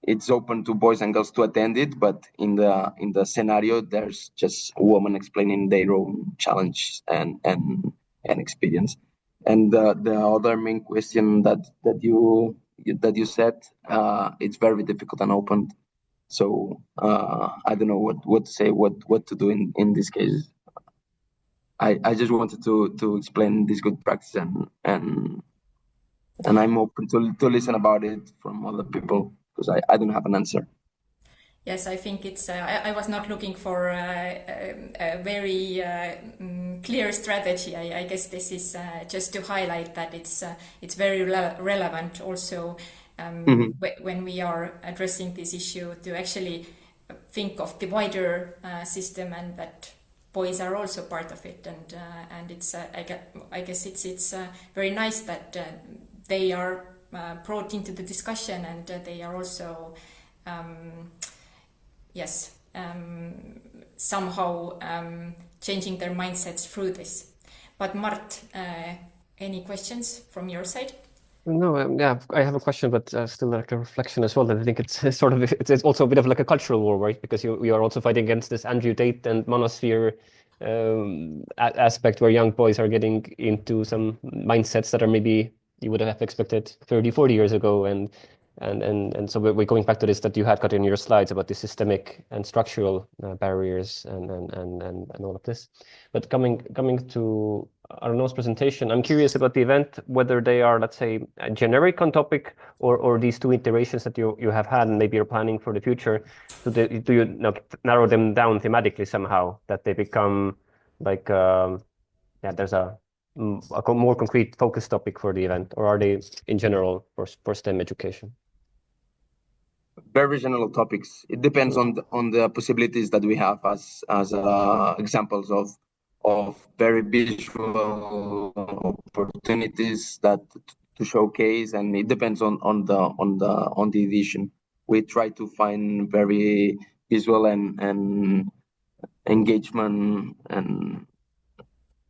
it's open to boys and girls to attend it, but in the scenario, there's just women explaining their own challenge and experience. And the other main question that you said, it's very difficult and open. So I don't know what to say, what to do in this case. I just wanted to explain this good practice, and I'm open to listen about it from other people, because I don't have an answer. Yes, I think it's. I was not looking for a very clear strategy. I guess this is just to highlight that it's very relevant also when we are addressing this issue, to actually think of the wider system, and that boys are also part of it, and it's I guess it's very nice that they are brought into the discussion, and they are also somehow changing their mindsets through this. But Mart, any questions from your side? No, yeah, I have a question, but still like a reflection as well. That I think it's sort of it's also a bit of like a cultural war, right? Because we are also fighting against this Andrew Tate and monosphere aspect, where young boys are getting into some mindsets that are maybe you would have expected 30, 40 years ago, and so we're going back to this that you had got in your slides about the systemic and structural barriers and all of this. But coming to Arnau's presentation, I'm curious about the event, whether they are, let's say, generic on topic, or these two iterations that you have had and maybe you're planning for the future. Do you narrow them down thematically somehow, that they become like there's a more concrete focus topic for the event, or are they in general for STEM education? Very general topics. It depends on the possibilities that we have as examples of very visual opportunities that to showcase, and it depends on the edition. We try to find very visual and engagement,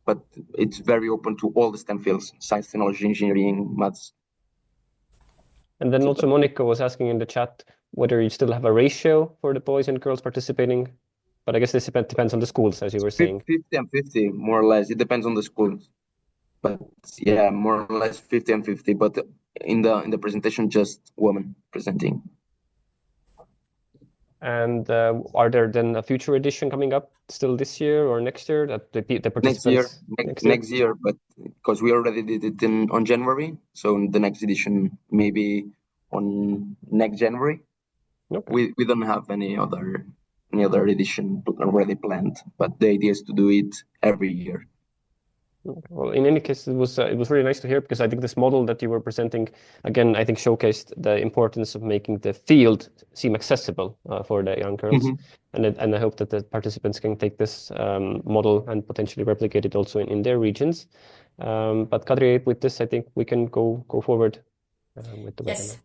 but it's very open to all the STEM fields: science, technology, engineering, maths. And then also Mónika was asking in the chat whether you still have a ratio for the boys and girls participating. But I guess this depends on the schools, as you were saying. 50 and 50, more or less. It depends on the schools. But yeah, more or less 50 and 50. But in the presentation, just women presenting. And are there then a future edition coming up still this year or next year that the participants next year, but because we already did it on January, so the next edition maybe on next January. Okay. We don't have any other edition already planned, but the idea is to do it every year. Well, in any case, it was really nice to hear, because I think this model that you were presenting, again, I think showcased the importance of making the field seem accessible for the young girls. And I hope that the participants can take this model and potentially replicate it also in their regions. But Kadri, with this, I think we can go forward with the webinar.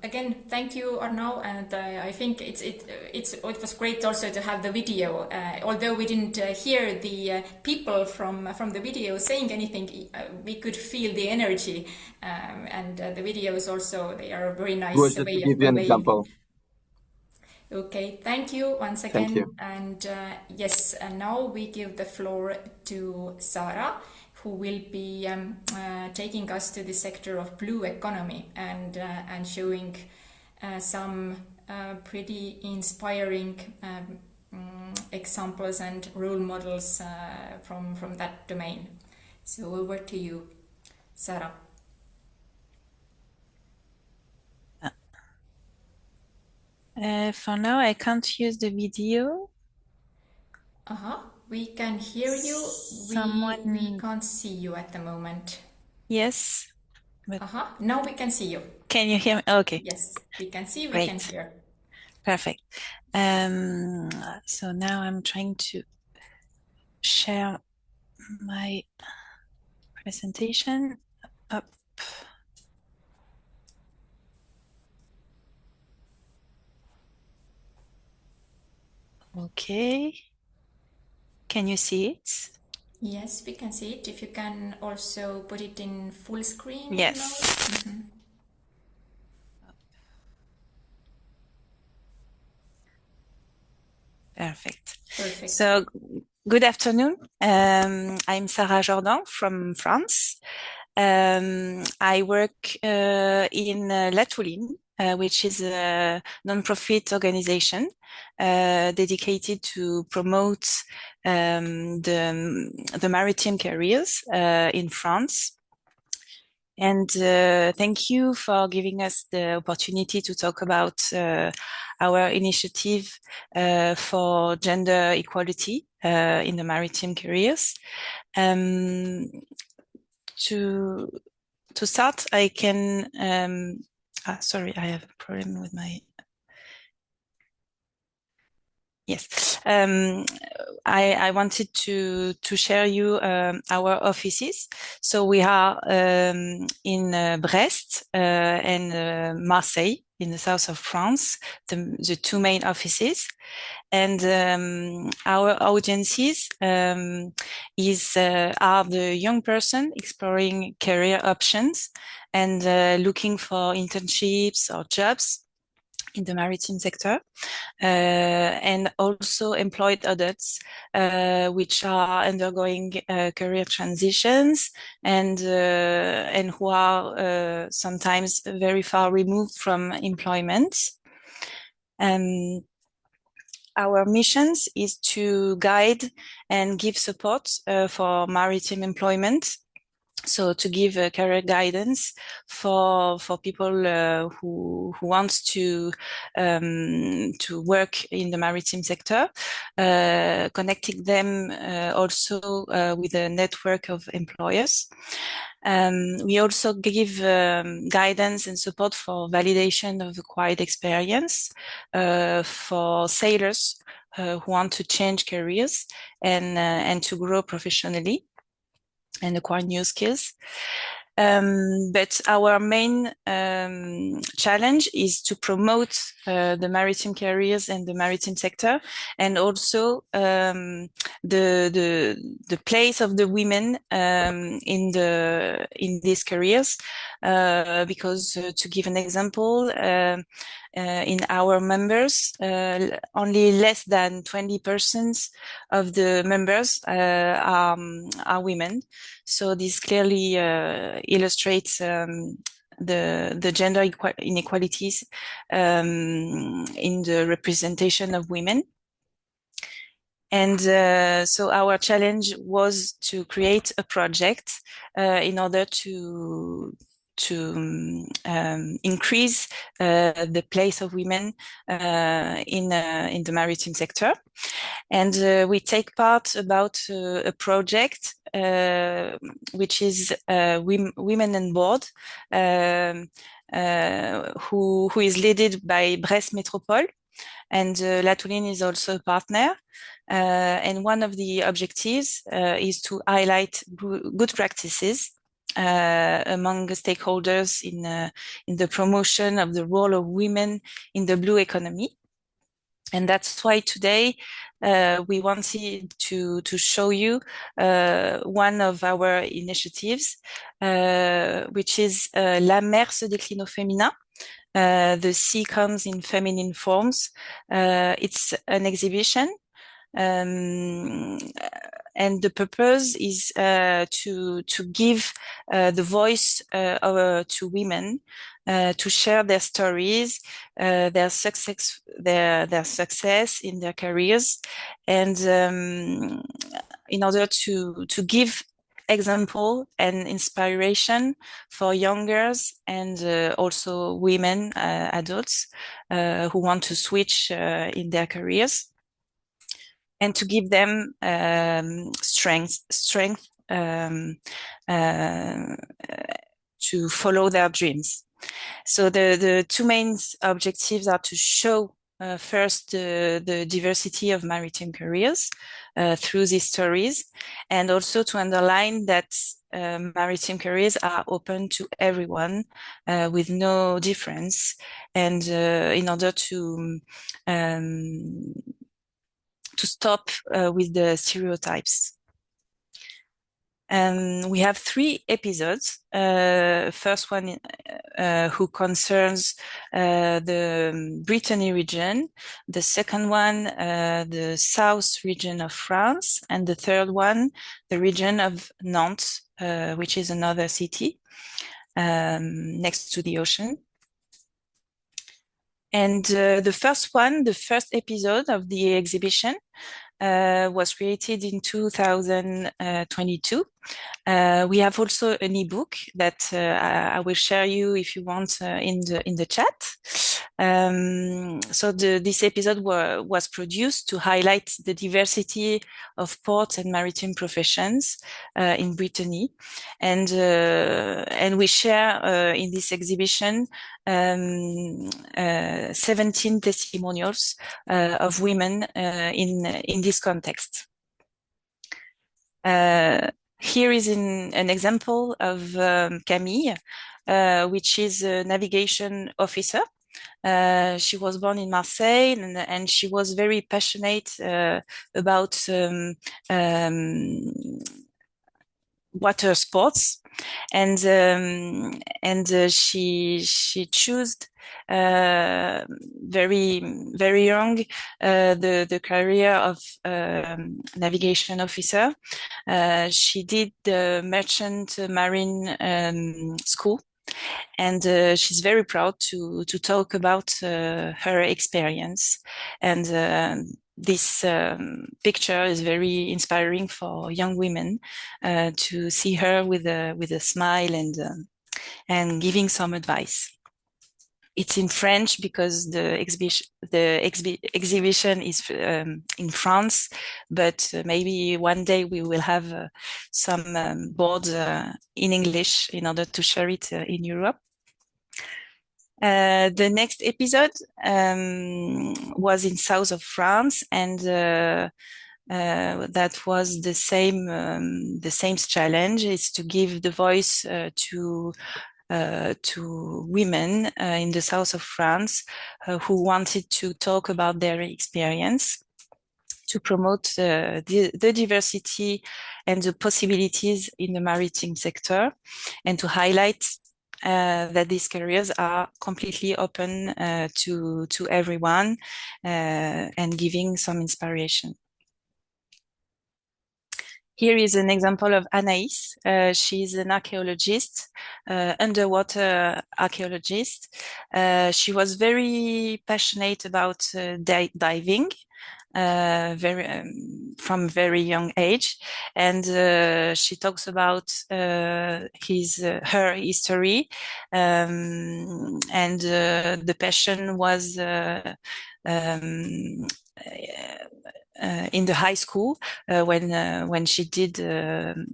Again, thank you, Arnau, and I think it was great also to have the video. Although we didn't hear the people from the video saying anything, we could feel the energy, and the videos also, they are a very nice Just way to give you an example. Okay, thank you once again. Thank you. And yes, and now we give the floor to Sarah, who will be taking us to the sector of blue economy and showing some pretty inspiring examples and role models from that domain. So over to you, Sarah. For now, I can't use the video. We can hear you. We can't see you at the moment. Yes. But now we can see you. Can you hear me? Okay. Yes, we can see, we Great. can hear. Perfect. So now I'm trying to share my presentation. Up. Okay. Can you see it? Yes, we can see it. If you can also put it in full screen. Yes. Perfect. So, good afternoon. I'm Sarah Jordan from France. I work in La Touline, which is a non-profit organization dedicated to promote the maritime careers in France. And thank you for giving us the opportunity to talk about our initiative for gender equality in the maritime careers. To start, I can, sorry, I have a problem with my, yes. I wanted to share you our offices. So we are in Brest and Marseille in the south of France, the two main offices. And our audiences are the young person exploring career options and looking for internships or jobs in the maritime sector, and also employed adults, which are undergoing career transitions and who are sometimes very far removed from employment. Our missions is to guide and give support for maritime employment. So to give career guidance for people who wants to work in the maritime sector, connecting them also with a network of employers. We also give guidance and support for validation of acquired experience for sailors who want to change careers and to grow professionally and acquire new skills. But our main challenge is to promote the maritime careers and the maritime sector, and also the place of the women in these careers. Because to give an example, in our members, only less than 20% of the members are women. So this clearly illustrates the gender inequalities in the representation of women. And so our challenge was to create a project in order to increase the place of women in the maritime sector. And we take part about a project which is Women on Board, who is led by Brest Métropole, and Touline is also a partner. And one of the objectives is to highlight good practices among the stakeholders in the promotion of the role of women in the blue economy. And that's why today we wanted to show you one of our initiatives, which is La mer se décline au féminin. The sea comes in feminine forms. It's an exhibition. And the purpose is to give the voice to women, to share their stories, their success in their careers, and in order to give example and inspiration for young girls and also women, adults who want to switch in their careers, and to give them strength to follow their dreams. So the two main objectives are to show first the diversity of maritime careers through these stories, and also to underline that maritime careers are open to everyone with no difference, and in order to stop with the stereotypes. We have 3 episodes. First one who concerns the Bretagne region, the second one the south region of France, and the third one the region of Nantes, which is another city next to the ocean. And the first episode of the exhibition was created in 2022. We have also an ebook that I will share you if you want in the chat. So this episode was produced to highlight the diversity of port and maritime professions in Brittany, and we share in this exhibition 17 testimonials of women in this context. Here is an example of Camille, which is a navigation officer. She was born in Marseille, and she was very passionate about water sports, and she chose very young the career of navigation officer. She did the merchant marine school, and she's very proud to talk about her experience. And this picture is very inspiring for young women to see her with a smile and giving some advice. It's in French because the exhibition is in France, but maybe one day we will have some boards in English in order to share it in Europe. The next episode was in south of France, and that was the same challenge, is to give the voice to women in the south of France who wanted to talk about their experience, to promote the diversity and the possibilities in the maritime sector, and to highlight that these careers are completely open to everyone, and giving some inspiration. Here is an example of Anaïs. She's an archaeologist, underwater archaeologist. She was very passionate about diving, from very young age, and she talks about her history, and the passion was in the high school when she did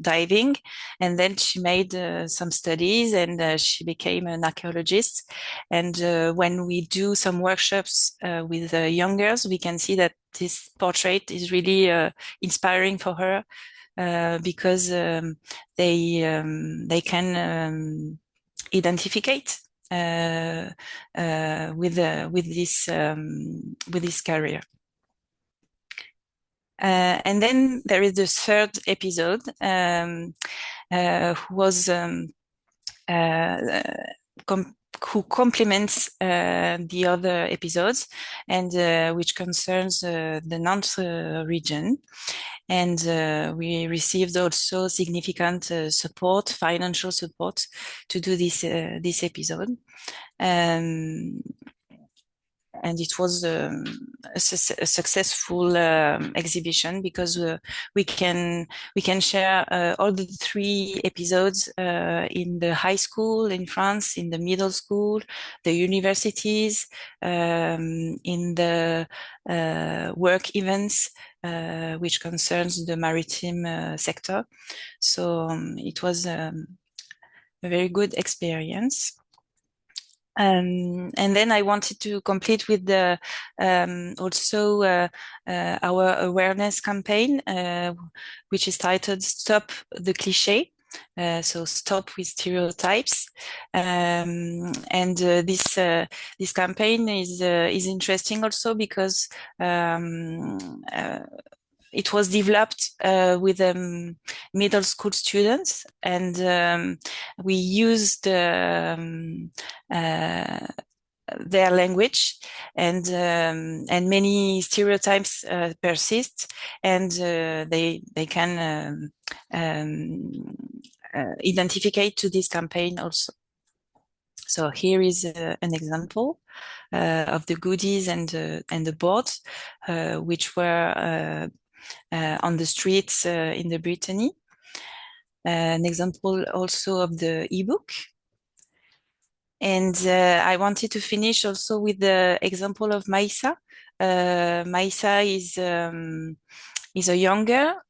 diving, and then she made some studies, and she became an archaeologist. And when we do some workshops with young girls, we can see that this portrait is really inspiring for her, because they can identificate with this career. And then there is the third episode, who complements the other episodes, and which concerns the Nantes region. And we received also significant support, financial support, to do this episode. And it was a successful exhibition, because we can share all the 3 episodes in the high school in France, in the middle school, the universities, in the work events, which concerns the maritime sector. So it was a very good experience. And then I wanted to complete with the also our awareness campaign, which is titled "Stop the Cliché." So stop with stereotypes, and this campaign is interesting also because it was developed with middle school students, and we used their language, and many stereotypes persist, and they can identify to this campaign also. So here is an example of the goodies and the boards which were on the streets in the Bretagne. An example also of the ebook. And I wanted to finish also with the example of Maïsa. Maïsa is a young girl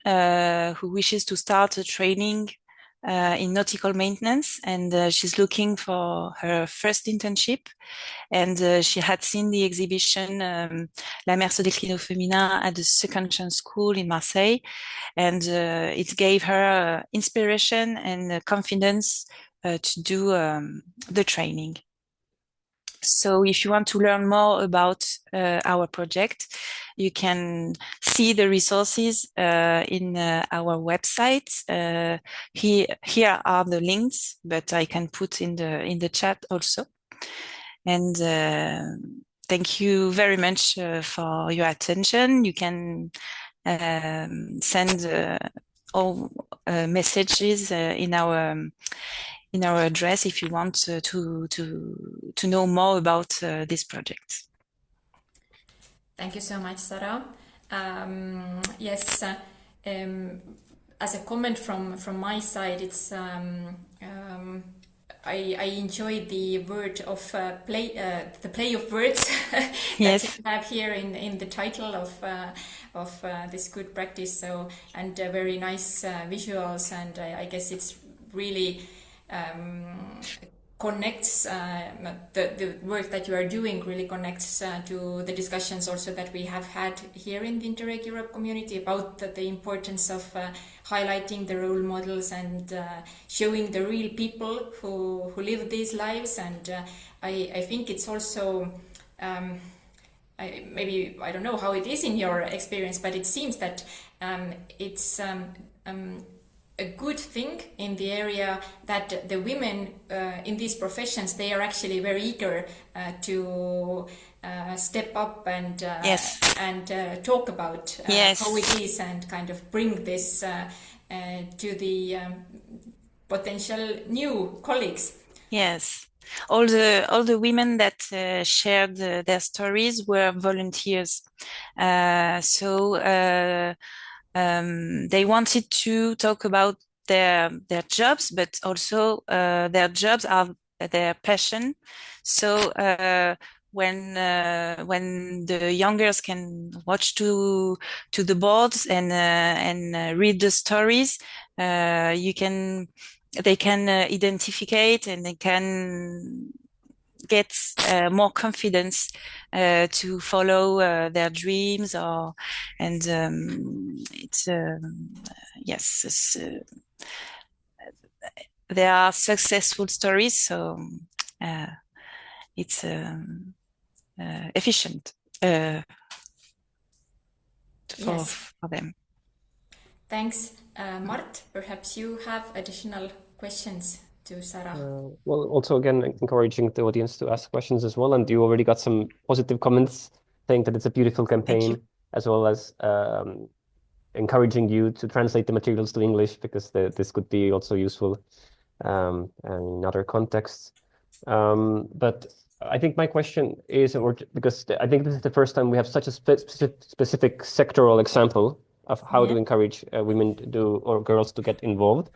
who wishes to start a training in nautical maintenance, and she's looking for her first internship. And she had seen the exhibition La mer se décline au féminin at the Second Chance School in Marseille, and it gave her inspiration and confidence to do the training. So if you want to learn more about our project, you can see the resources in our website. Here are the links, but I can put in the chat also. And thank you very much for your attention. You can send all messages in our address if you want to know more about this project. Thank you so much, Sarah. Yes, as a comment from my side, it's I enjoy the word of the play of words Yes. that you have here in the title of this good practice. So, and very nice visuals, and I guess it's really connects the work that you are doing really connects to the discussions also that we have had here in the Interreg Europe community about the importance of highlighting the role models and showing the real people who live these lives. And I think it's also maybe I don't know how it is in your experience, but it seems that it's a good thing in the area that the women in these professions, they are actually very eager to step up and Yes. and talk about Yes. how it is and kind of bring this to the potential new colleagues. Yes. all the women that shared their stories were volunteers. So they wanted to talk about their jobs, but also their jobs are their passion. So when the young girls can watch to the boards and read the stories, they can identify and they can get more confidence to follow their dreams, and it's yes, there are successful stories, so it's efficient for them. Thanks. Mart, perhaps you have additional questions to Sarah. Well, also again, encouraging the audience to ask questions as well. And you already got some positive comments saying that it's a beautiful campaign, as well as encouraging you to translate the materials to English, because this could be also useful in other contexts. But I think my question is, because I think this is the first time we have such a specific sectoral example of how to encourage women to do, or girls to get involved.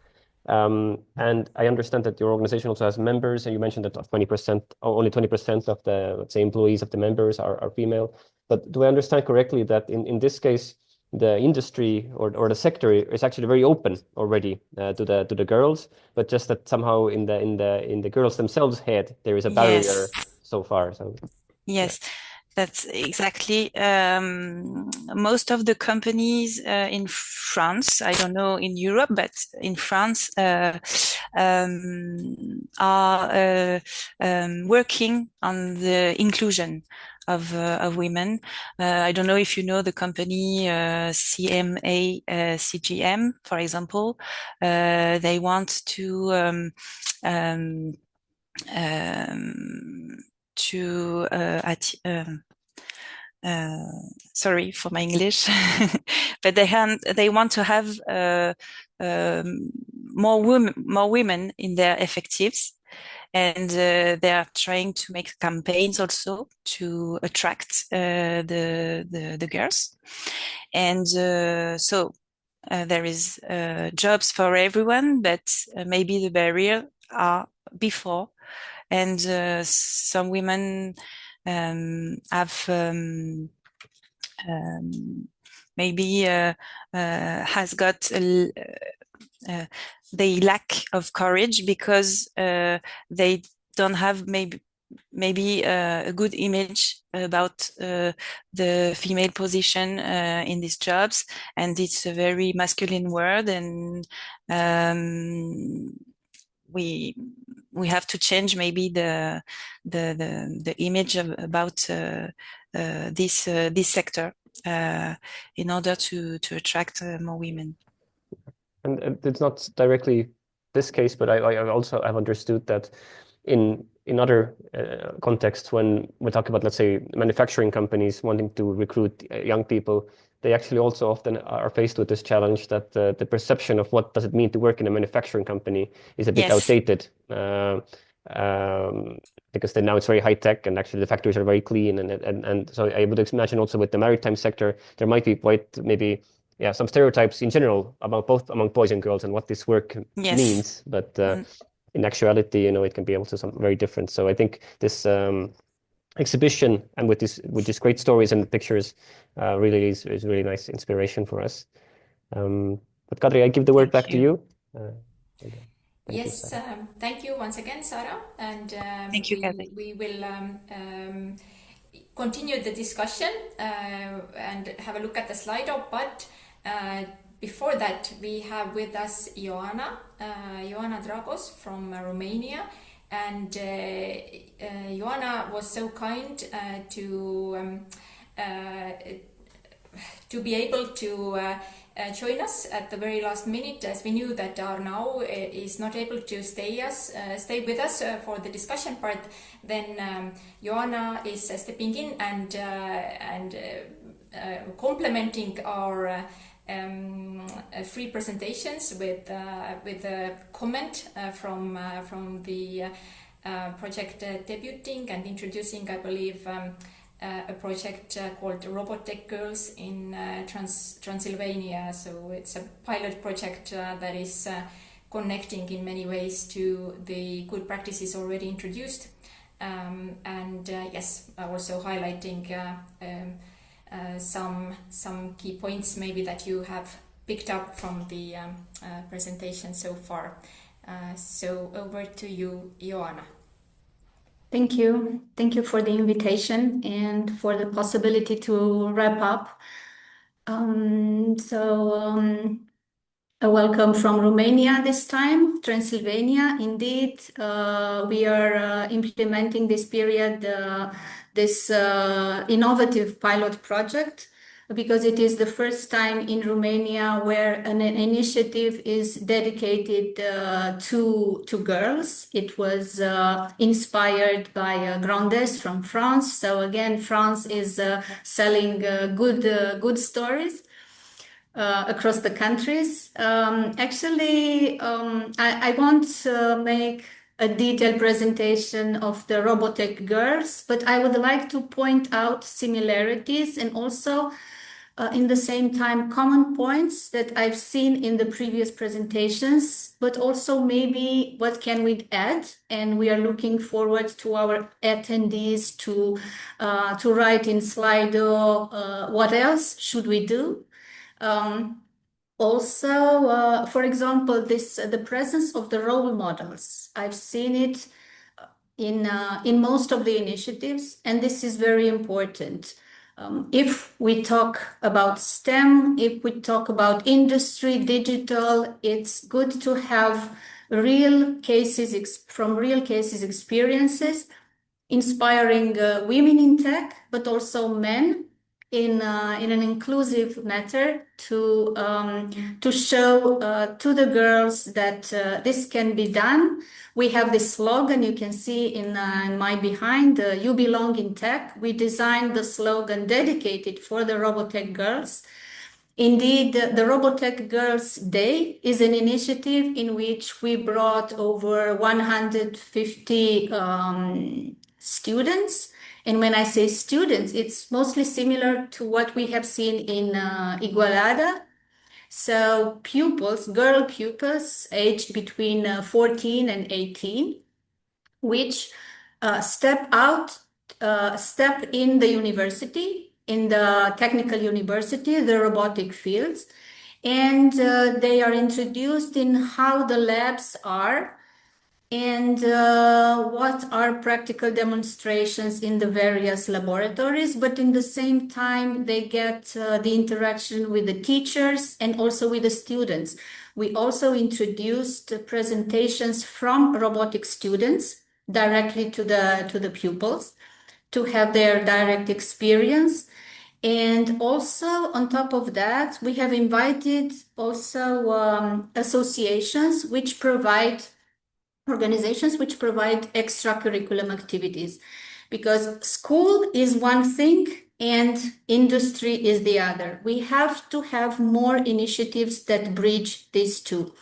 And I understand that your organization also has members, and you mentioned that 20%, or only 20% of the, let's say, employees of the members are female. But do I understand correctly that in this case, the industry or the sector is actually very open already to the girls, but just that somehow in the girls themselves' head there is a barrier so far? So yes. Yeah. That's exactly. Most of the companies in France, I don't know in Europe, but in France, are working on the inclusion of women. I don't know if you know the company CGM, for example. They want to sorry for my English, but they want to have more women in their effectives, and they are trying to make campaigns also to attract the girls, and so there is jobs for everyone, but maybe the barrier are before, and some women have maybe has got they lack of courage because they don't have maybe a good image about the female position in these jobs, and it's a very masculine world, and we have to change maybe the image about this sector in order to attract more women. And it's not directly this case, but I also have understood that in other contexts, when we talk about, let's say, manufacturing companies wanting to recruit young people, they actually also often are faced with this challenge that the perception of what does it mean to work in a manufacturing company is a bit outdated, because now it's very high tech, and actually the factories are very clean, and so I would imagine also with the maritime sector there might be quite maybe some stereotypes in general about among boys and girls and what this work means, but in actuality, it can be also something very different. So I think this exhibition, and with these great stories and pictures, really is really nice inspiration for us. But Kadri, I give the word back to you. Yes, thank you once again, Sarah, and thank you, Kadri. We will continue the discussion and have a look at the Slido, but before that, we have with us Ioana Dragos from Romania, and Ioana was so kind to be able to join us at the very last minute, as we knew that Arnau is not able to stay with us for the discussion part. Then Ioana is stepping in and complementing our free presentations with a comment from the project debuting and introducing, I believe, a project called Robotech Girls in Transylvania. So it's a pilot project that is connecting in many ways to the good practices already introduced, and yes, also highlighting some key points maybe that you have picked up from the presentation so far. So over to you, Ioana. Thank you. Thank you for the invitation and for the possibility to wrap up. A welcome from Romania this time, Transylvania. Indeed, we are implementing this period, this innovative pilot project, because it is the first time in Romania where an initiative is dedicated to girls. It was inspired by GRANDIS from France. So again, France is selling good stories across the countries. I won't make a detailed presentation of the Robotech girls, but I would like to point out similarities and also in the same time common points that I've seen in the previous presentations, but also maybe what can we add, and we are looking forward to our attendees to write in Slido what else should we do. For example, the presence of the role models. I've seen it in most of the initiatives, and this is very important. If we talk about STEM, if we talk about industry, digital, it's good to have real cases experiences, inspiring women in tech, but also men in an inclusive manner to show to the girls that this can be done. We have this slogan you can see in my behind, you belong in tech. We designed the slogan dedicated for the Robotech girls. Indeed, the Robotech Girls Day is an initiative in which we brought over 150 students. And when I say students, it's mostly similar to what we have seen in Igualada. So girl pupils aged between 14 and 18, which step in the university, in the technical university, the robotic fields, and they are introduced in how the labs are and what are practical demonstrations in the various laboratories, but in the same time they get the interaction with the teachers and also with the students. We also introduced presentations from robotic students directly to the pupils to have their direct experience. And also on top of that, we have invited also organizations which provide extracurriculum activities, because school is one thing and industry is the other. We have to have more initiatives that bridge these two.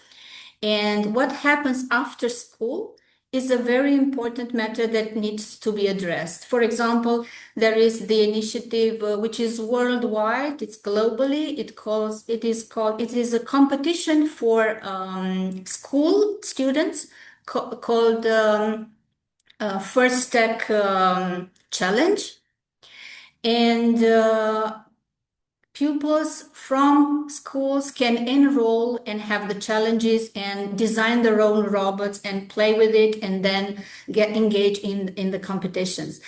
And what happens after school is a very important matter that needs to be addressed. For example, there is the initiative which is worldwide, it's globally, it is a competition for school students called First Tech Challenge. And pupils from schools can enroll and have the challenges and design their own robots and play with it and then get engaged in the competitions.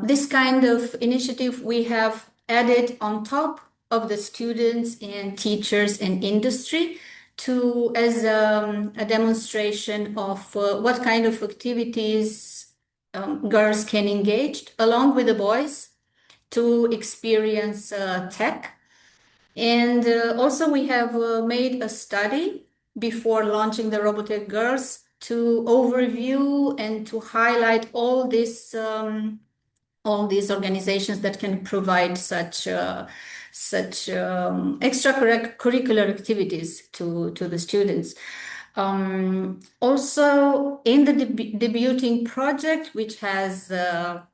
This kind of initiative we have added on top of the students and teachers and industry as a demonstration of what kind of activities girls can engage along with the boys to experience tech. And also we have made a study before launching the Robotech Girls to overview and to highlight all these organizations that can provide such extracurricular activities to the students. Also, in the debuting project, which has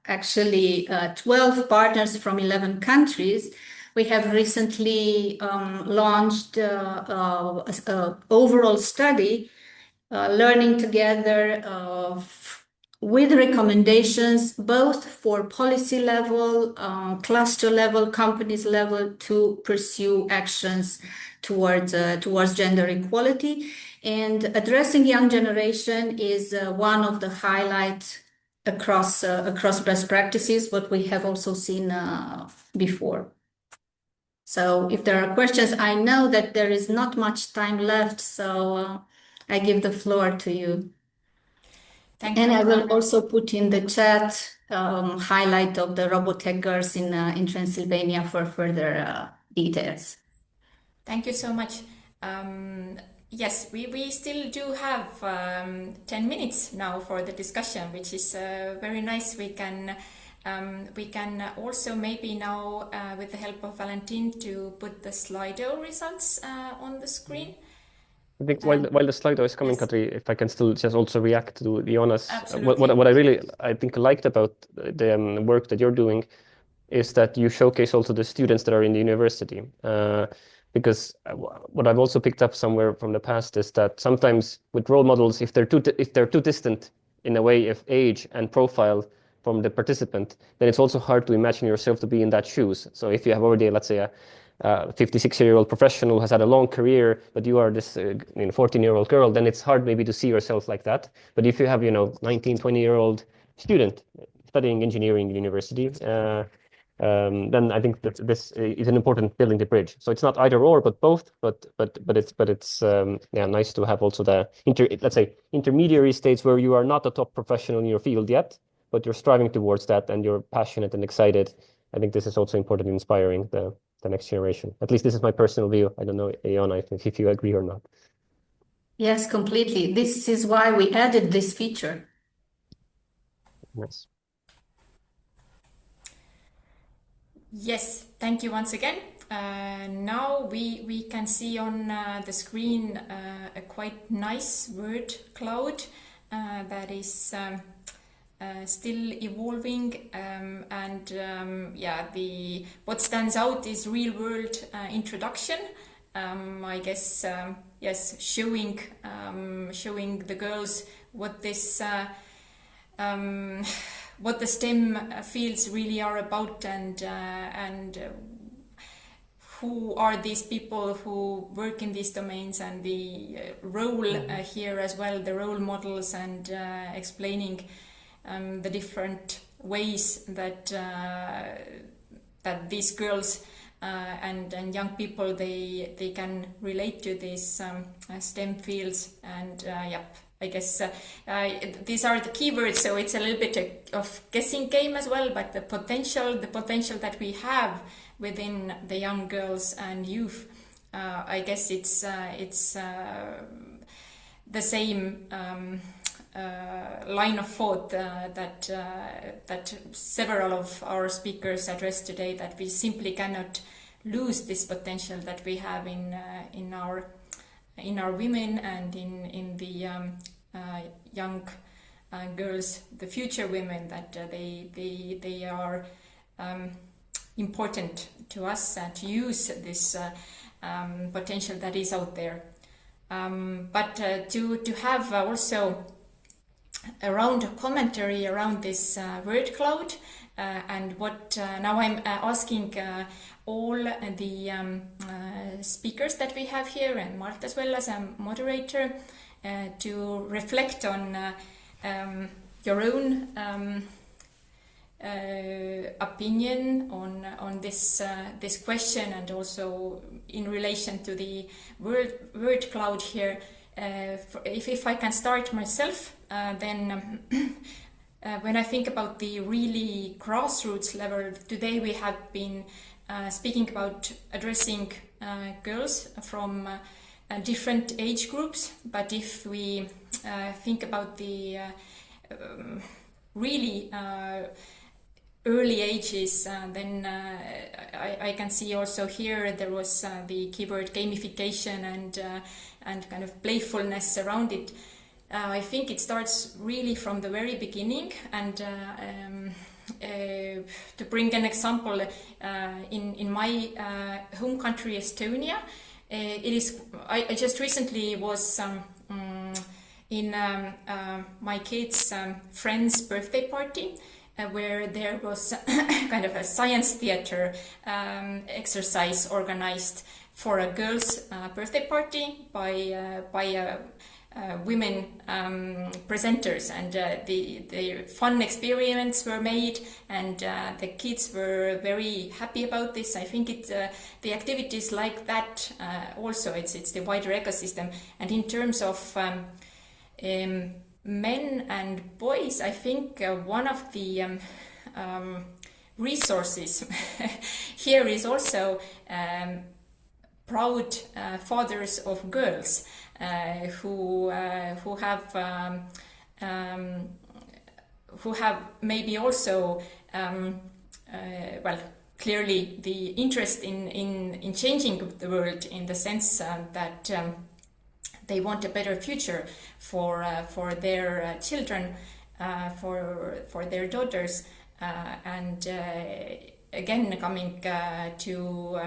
actually 12 partners from 11 countries, we have recently launched an overall study, learning together with recommendations both for policy level, cluster level, companies level, to pursue actions towards gender equality. And addressing young generation is one of the highlights across best practices, what we have also seen before. So if there are questions, I know that there is not much time left, so I give the floor to you. Thank you. And I will also put in the chat highlight of the Robotech girls in Transylvania for further details. Thank you so much. Yes, we still do have 10 minutes now for the discussion, which is very nice. We can also maybe now, with the help of Valentin, to put the Slido results on the screen. I think while the Slido is coming, yes. Kadri, if I can still just also react to Ioana's, what I really liked about the work that you're doing is that you showcase also the students that are in the university. Because what I've also picked up somewhere from the past is that sometimes with role models, if they're too distant in a way of age and profile from the participant, then it's also hard to imagine yourself to be in that shoes. So if you have already, let's say, a 56-year-old professional who has had a long career, but you are this 14-year-old girl, then it's hard maybe to see yourself like that. But if you have, 19, 20-year-old student studying engineering in university, then I think that this is an important building the bridge. So it's not either or, but both. But it's nice to have also the let's say intermediary states where you are not a top professional in your field yet, but you're striving towards that and you're passionate and excited. I think this is also important in inspiring the next generation. At least this is my personal view. I don't know, Ioana, if you agree or not. Yes, completely. This is why we added this feature. Yes. Yes, thank you once again. Now we can see on the screen a quite nice word cloud that is still evolving, and what stands out is real world introduction. I guess yes, showing the girls what this what the STEM fields really are about, and who are these people who work in these domains, and the role here as well, the role models, and explaining the different ways that that these girls and young people they can relate to these STEM fields. And I guess these are the keywords, so it's a little bit of guessing game as well. But the potential that we have within the young girls and youth, I guess it's the same line of thought that several of our speakers addressed today, that we simply cannot lose this potential that we have in our women and in the young girls, the future women, that they are important to us to use this potential that is out there. But to have also around a commentary around this word cloud, and what now I'm asking all the speakers that we have here, and Mart as well as a moderator, to reflect on your own opinion on this question, and also in relation to the word cloud here. If I can start myself, then when I think about the really grassroots level, today we have been speaking about addressing girls from different age groups. But if we think about the really early ages, then I can see also here there was the keyword gamification and kind of playfulness around it. I think it starts really from the very beginning, and to bring an example, in my home country Estonia, it is. I just recently was in my kids' friend's birthday party, where there was kind of a science theater exercise organized for a girls' birthday party by women presenters, and the fun experiments were made, and the kids were very happy about this. I think the activities like that also it's the wider ecosystem. And in terms of men and boys, I think one of the resources here is also proud fathers of girls who have maybe also clearly the interest in changing the world, in the sense that they want a better future for their children, for their daughters, and again coming to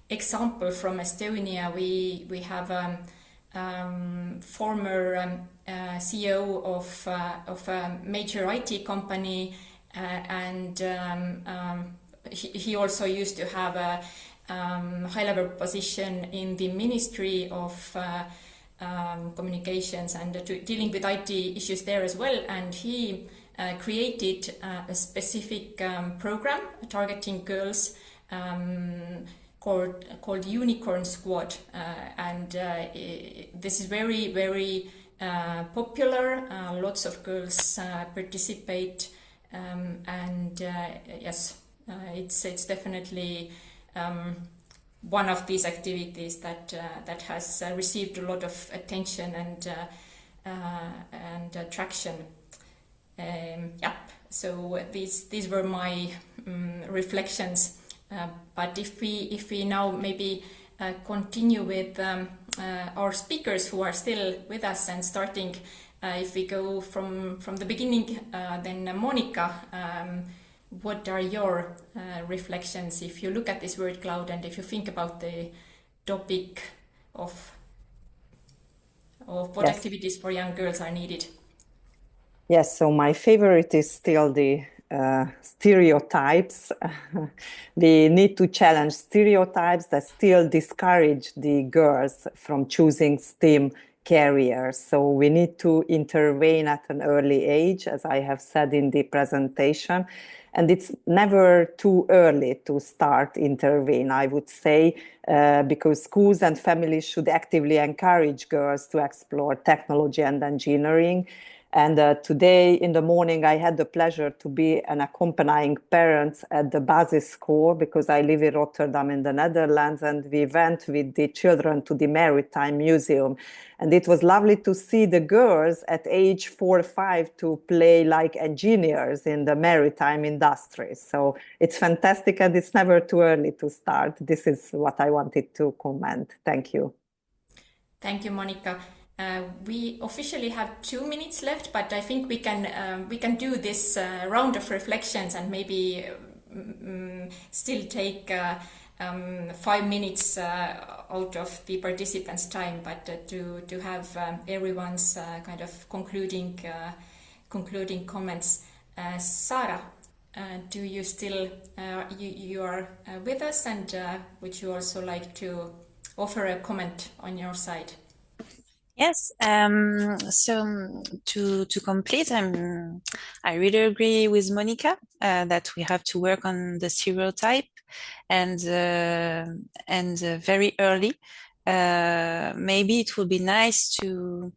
example from Estonia, we have former CEO of a major IT company, and he also used to have a high-level position in the Ministry of Communications and dealing with IT issues there as well, and he created a specific program targeting girls called Unicorn Squad, and this is very, very popular. Lots of girls participate, and yes, it's definitely one of these activities that has received a lot of attention and traction. So these were my reflections. But if we now maybe continue with our speakers who are still with us, and starting, if we go from the beginning, then Mónika, what are your reflections if you look at this word cloud, and if you think about the topic of what activities for young girls are needed? Yes, so my favorite is still the stereotypes. We need to challenge stereotypes that still discourage the girls from choosing STEM careers. So we need to intervene at an early age, as I have said in the presentation. And it's never too early to start intervene, I would say, because schools and families should actively encourage girls to explore technology and engineering. And today in the morning, I had the pleasure to be an accompanying parent at the basis school, because I live in Rotterdam in the Netherlands, and we went with the children to the Maritime Museum. And it was lovely to see the girls at age 4 or 5 to play like engineers in the maritime industry. So it's fantastic, and it's never too early to start. This is what I wanted to comment. Thank you. Thank you, Mónika. We officially have 2 minutes left, but I think we can do this round of reflections, and maybe still take 5 minutes out of the participants' time, but to have everyone's kind of concluding comments. Sarah, do you still you are with us, and would you also like to offer a comment on your side? Yes, so to complete, I really agree with Mónika that we have to work on the stereotype, and very early. Maybe it would be nice to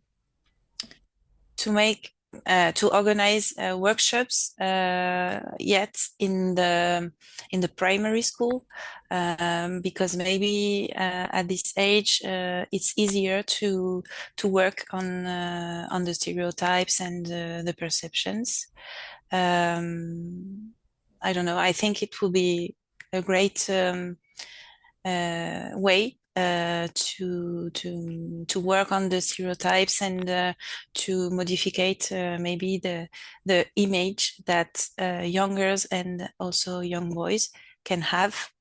organize workshops yet in the primary school, because maybe at this age it's easier to work on the stereotypes and the perceptions. I don't know. I think it will be a great way to work on the stereotypes and to modify maybe the image that young girls and also young boys can have.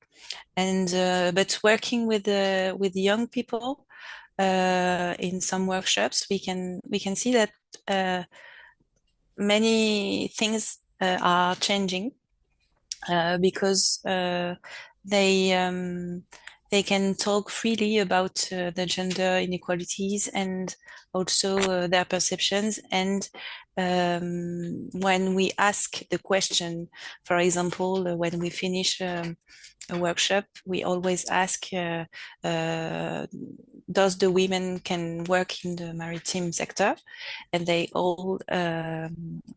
And but working with young people in some workshops, we can see that many things are changing because they can talk freely about the gender inequalities and also their perceptions. And when we ask the question, for example, when we finish a workshop, we always ask, does the women can work in the maritime sector? And they all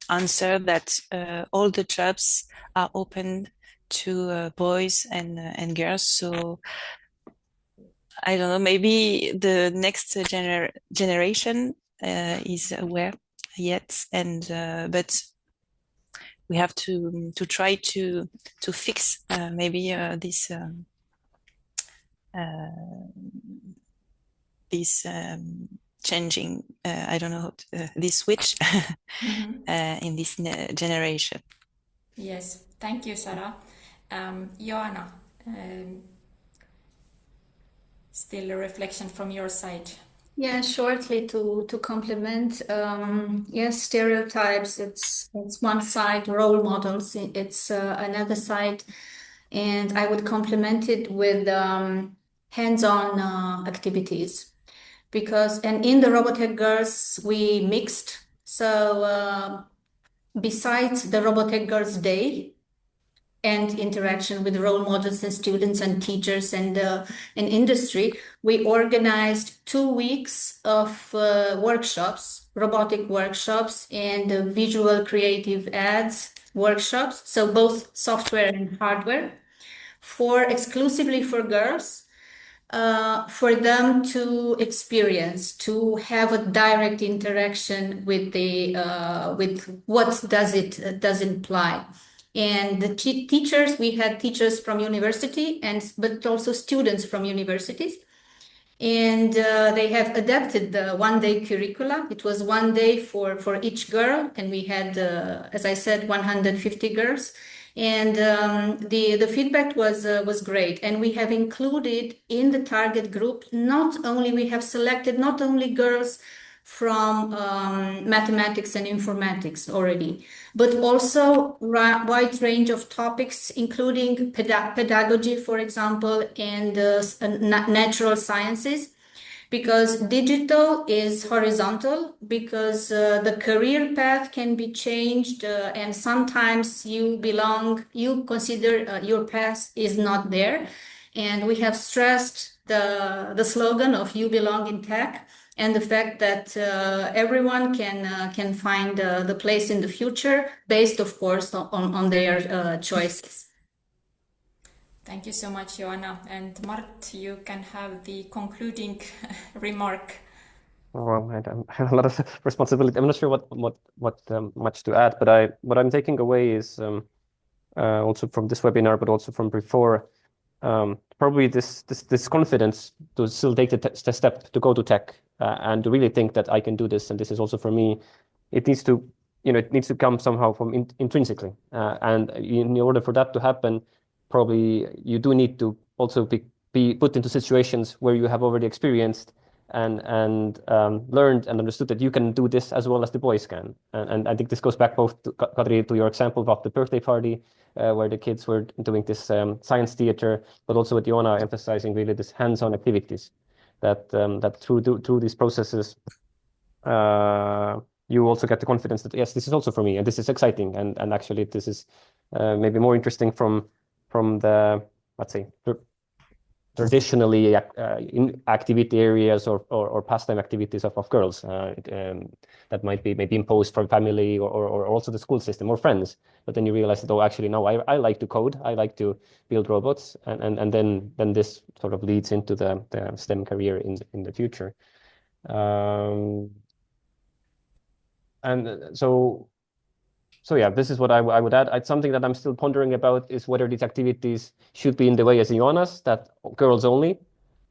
answer that all the jobs are open to boys and girls. So I don't know, maybe the next generation is aware yet, and but we have to try to fix maybe this changing, I don't know, this switch in this generation. Yes, thank you, Sarah. Ioana, still a reflection from your side. Yeah, shortly to complement, yes, stereotypes, it's one side, role models, it's another side, and I would complement it with hands-on activities, because, and in the Robotech Girls, we mixed, so besides the Robotech Girls Day, and interaction with role models and students and teachers and industry, we organized 2 weeks of workshops, robotic workshops and visual creative ads workshops. So both software and hardware exclusively for girls, for them to experience, to have a direct interaction with with what does it imply. And the teachers, we had teachers from university but also students from universities. And they have adapted the one-day curricula. It was 1 day for each girl. And we had, as I said, 150 girls. And the feedback was great. And we have included in the target group, we have selected not only girls from mathematics and informatics already, but also wide range of topics, including pedagogy, for example, and natural sciences, because digital is horizontal, because the career path can be changed, and sometimes you consider your path is not there. And we have stressed the slogan of "You belong in tech," and the fact that everyone can find the place in the future based, of course, on their choices. Thank you so much, Ioana. And Mart, you can have the concluding remark. Well, I have a lot of responsibility. I'm not sure what much to add, but what I'm taking away is also from this webinar, but also from before, probably this confidence to still take the step to go to tech and to really think that I can do this, and this is also for me. It needs to, it needs to come somehow from intrinsically, and in order for that to happen, probably you do need to also be put into situations where you have already experienced and learned and understood that you can do this as well as the boys can. And I think this goes back both to Kadri, to your example of the birthday party, where the kids were doing this science theater, but also with Ioana emphasizing really this hands-on activities, that through these processes, you also get the confidence that, yes, this is also for me, and this is exciting, and actually this is maybe more interesting from the, let's say, traditionally in activity areas or pastime activities of girls that might be maybe imposed from family or also the school system or friends. But then you realize that, oh, actually, no, I like to code, I like to build robots, and then this sort of leads into the STEM career in the future. And so So yeah, this is what I would add. Something that I'm still pondering about is whether these activities should be in the way as Ioana's, that girls only,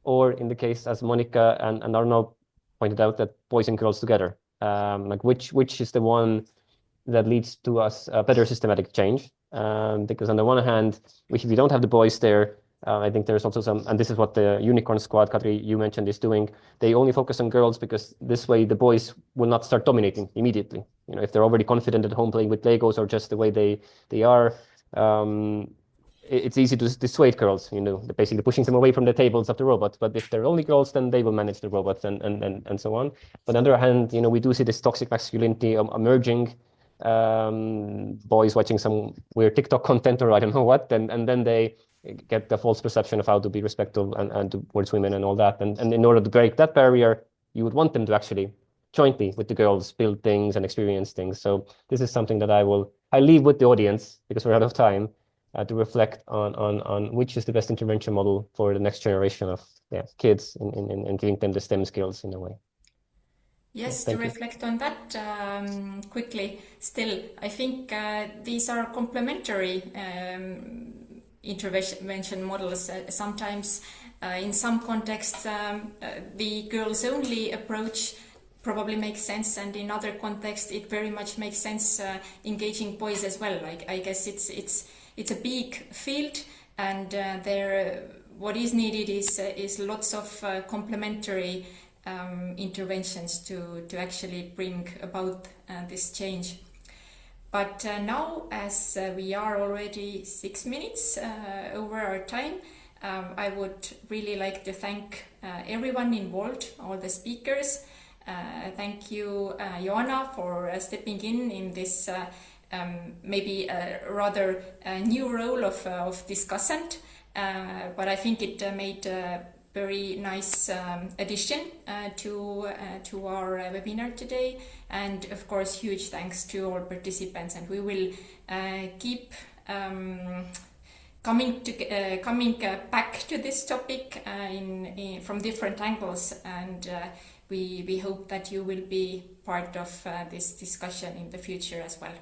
or in the case as Mónika and Arnau pointed out, that boys and girls together. Like which is the one that leads to us a better systematic change? Because on the one hand, if we don't have the boys there, I think there's also some, and this is what the Unicorn Squad, Kadri, you mentioned, is doing. They only focus on girls because this way the boys will not start dominating immediately. You know, if they're already confident at home playing with Legos or just the way they are, it's easy to dissuade girls, you know, basically pushing them away from the tables of the robots. But if they're only girls, then they will manage the robots and so on. But on the other hand, you know, we do see this toxic masculinity emerging. Boys watching some weird TikTok content or I don't know what, and then they get the false perception of how to be respectful and towards women and all that. And in order to break that barrier, you would want them to actually jointly with the girls build things and experience things. So this is something that I leave with the audience, because we're out of time, to reflect on which is the best intervention model for the next generation of kids in giving them the STEM skills in a way. Yes, to reflect on that quickly. Still, I think these are complementary intervention models. Sometimes in some contexts the girls only approach probably makes sense, and in other contexts it very much makes sense engaging boys as well. Like, I guess it's a big field, and what is needed is lots of complementary interventions to actually bring about this change. But now, as we are already 6 minutes over our time, I would really like to thank everyone involved, all the speakers. Thank you, Ioana, for stepping in this maybe a rather new role of discussant, but I think it made a very nice addition to our webinar today. And of course, huge thanks to all participants, and we will keep coming back to this topic from different angles, and we hope that you will be part of this discussion in the future as well.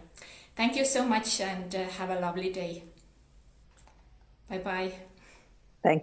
Thank you so much, and have a lovely day. Bye-bye.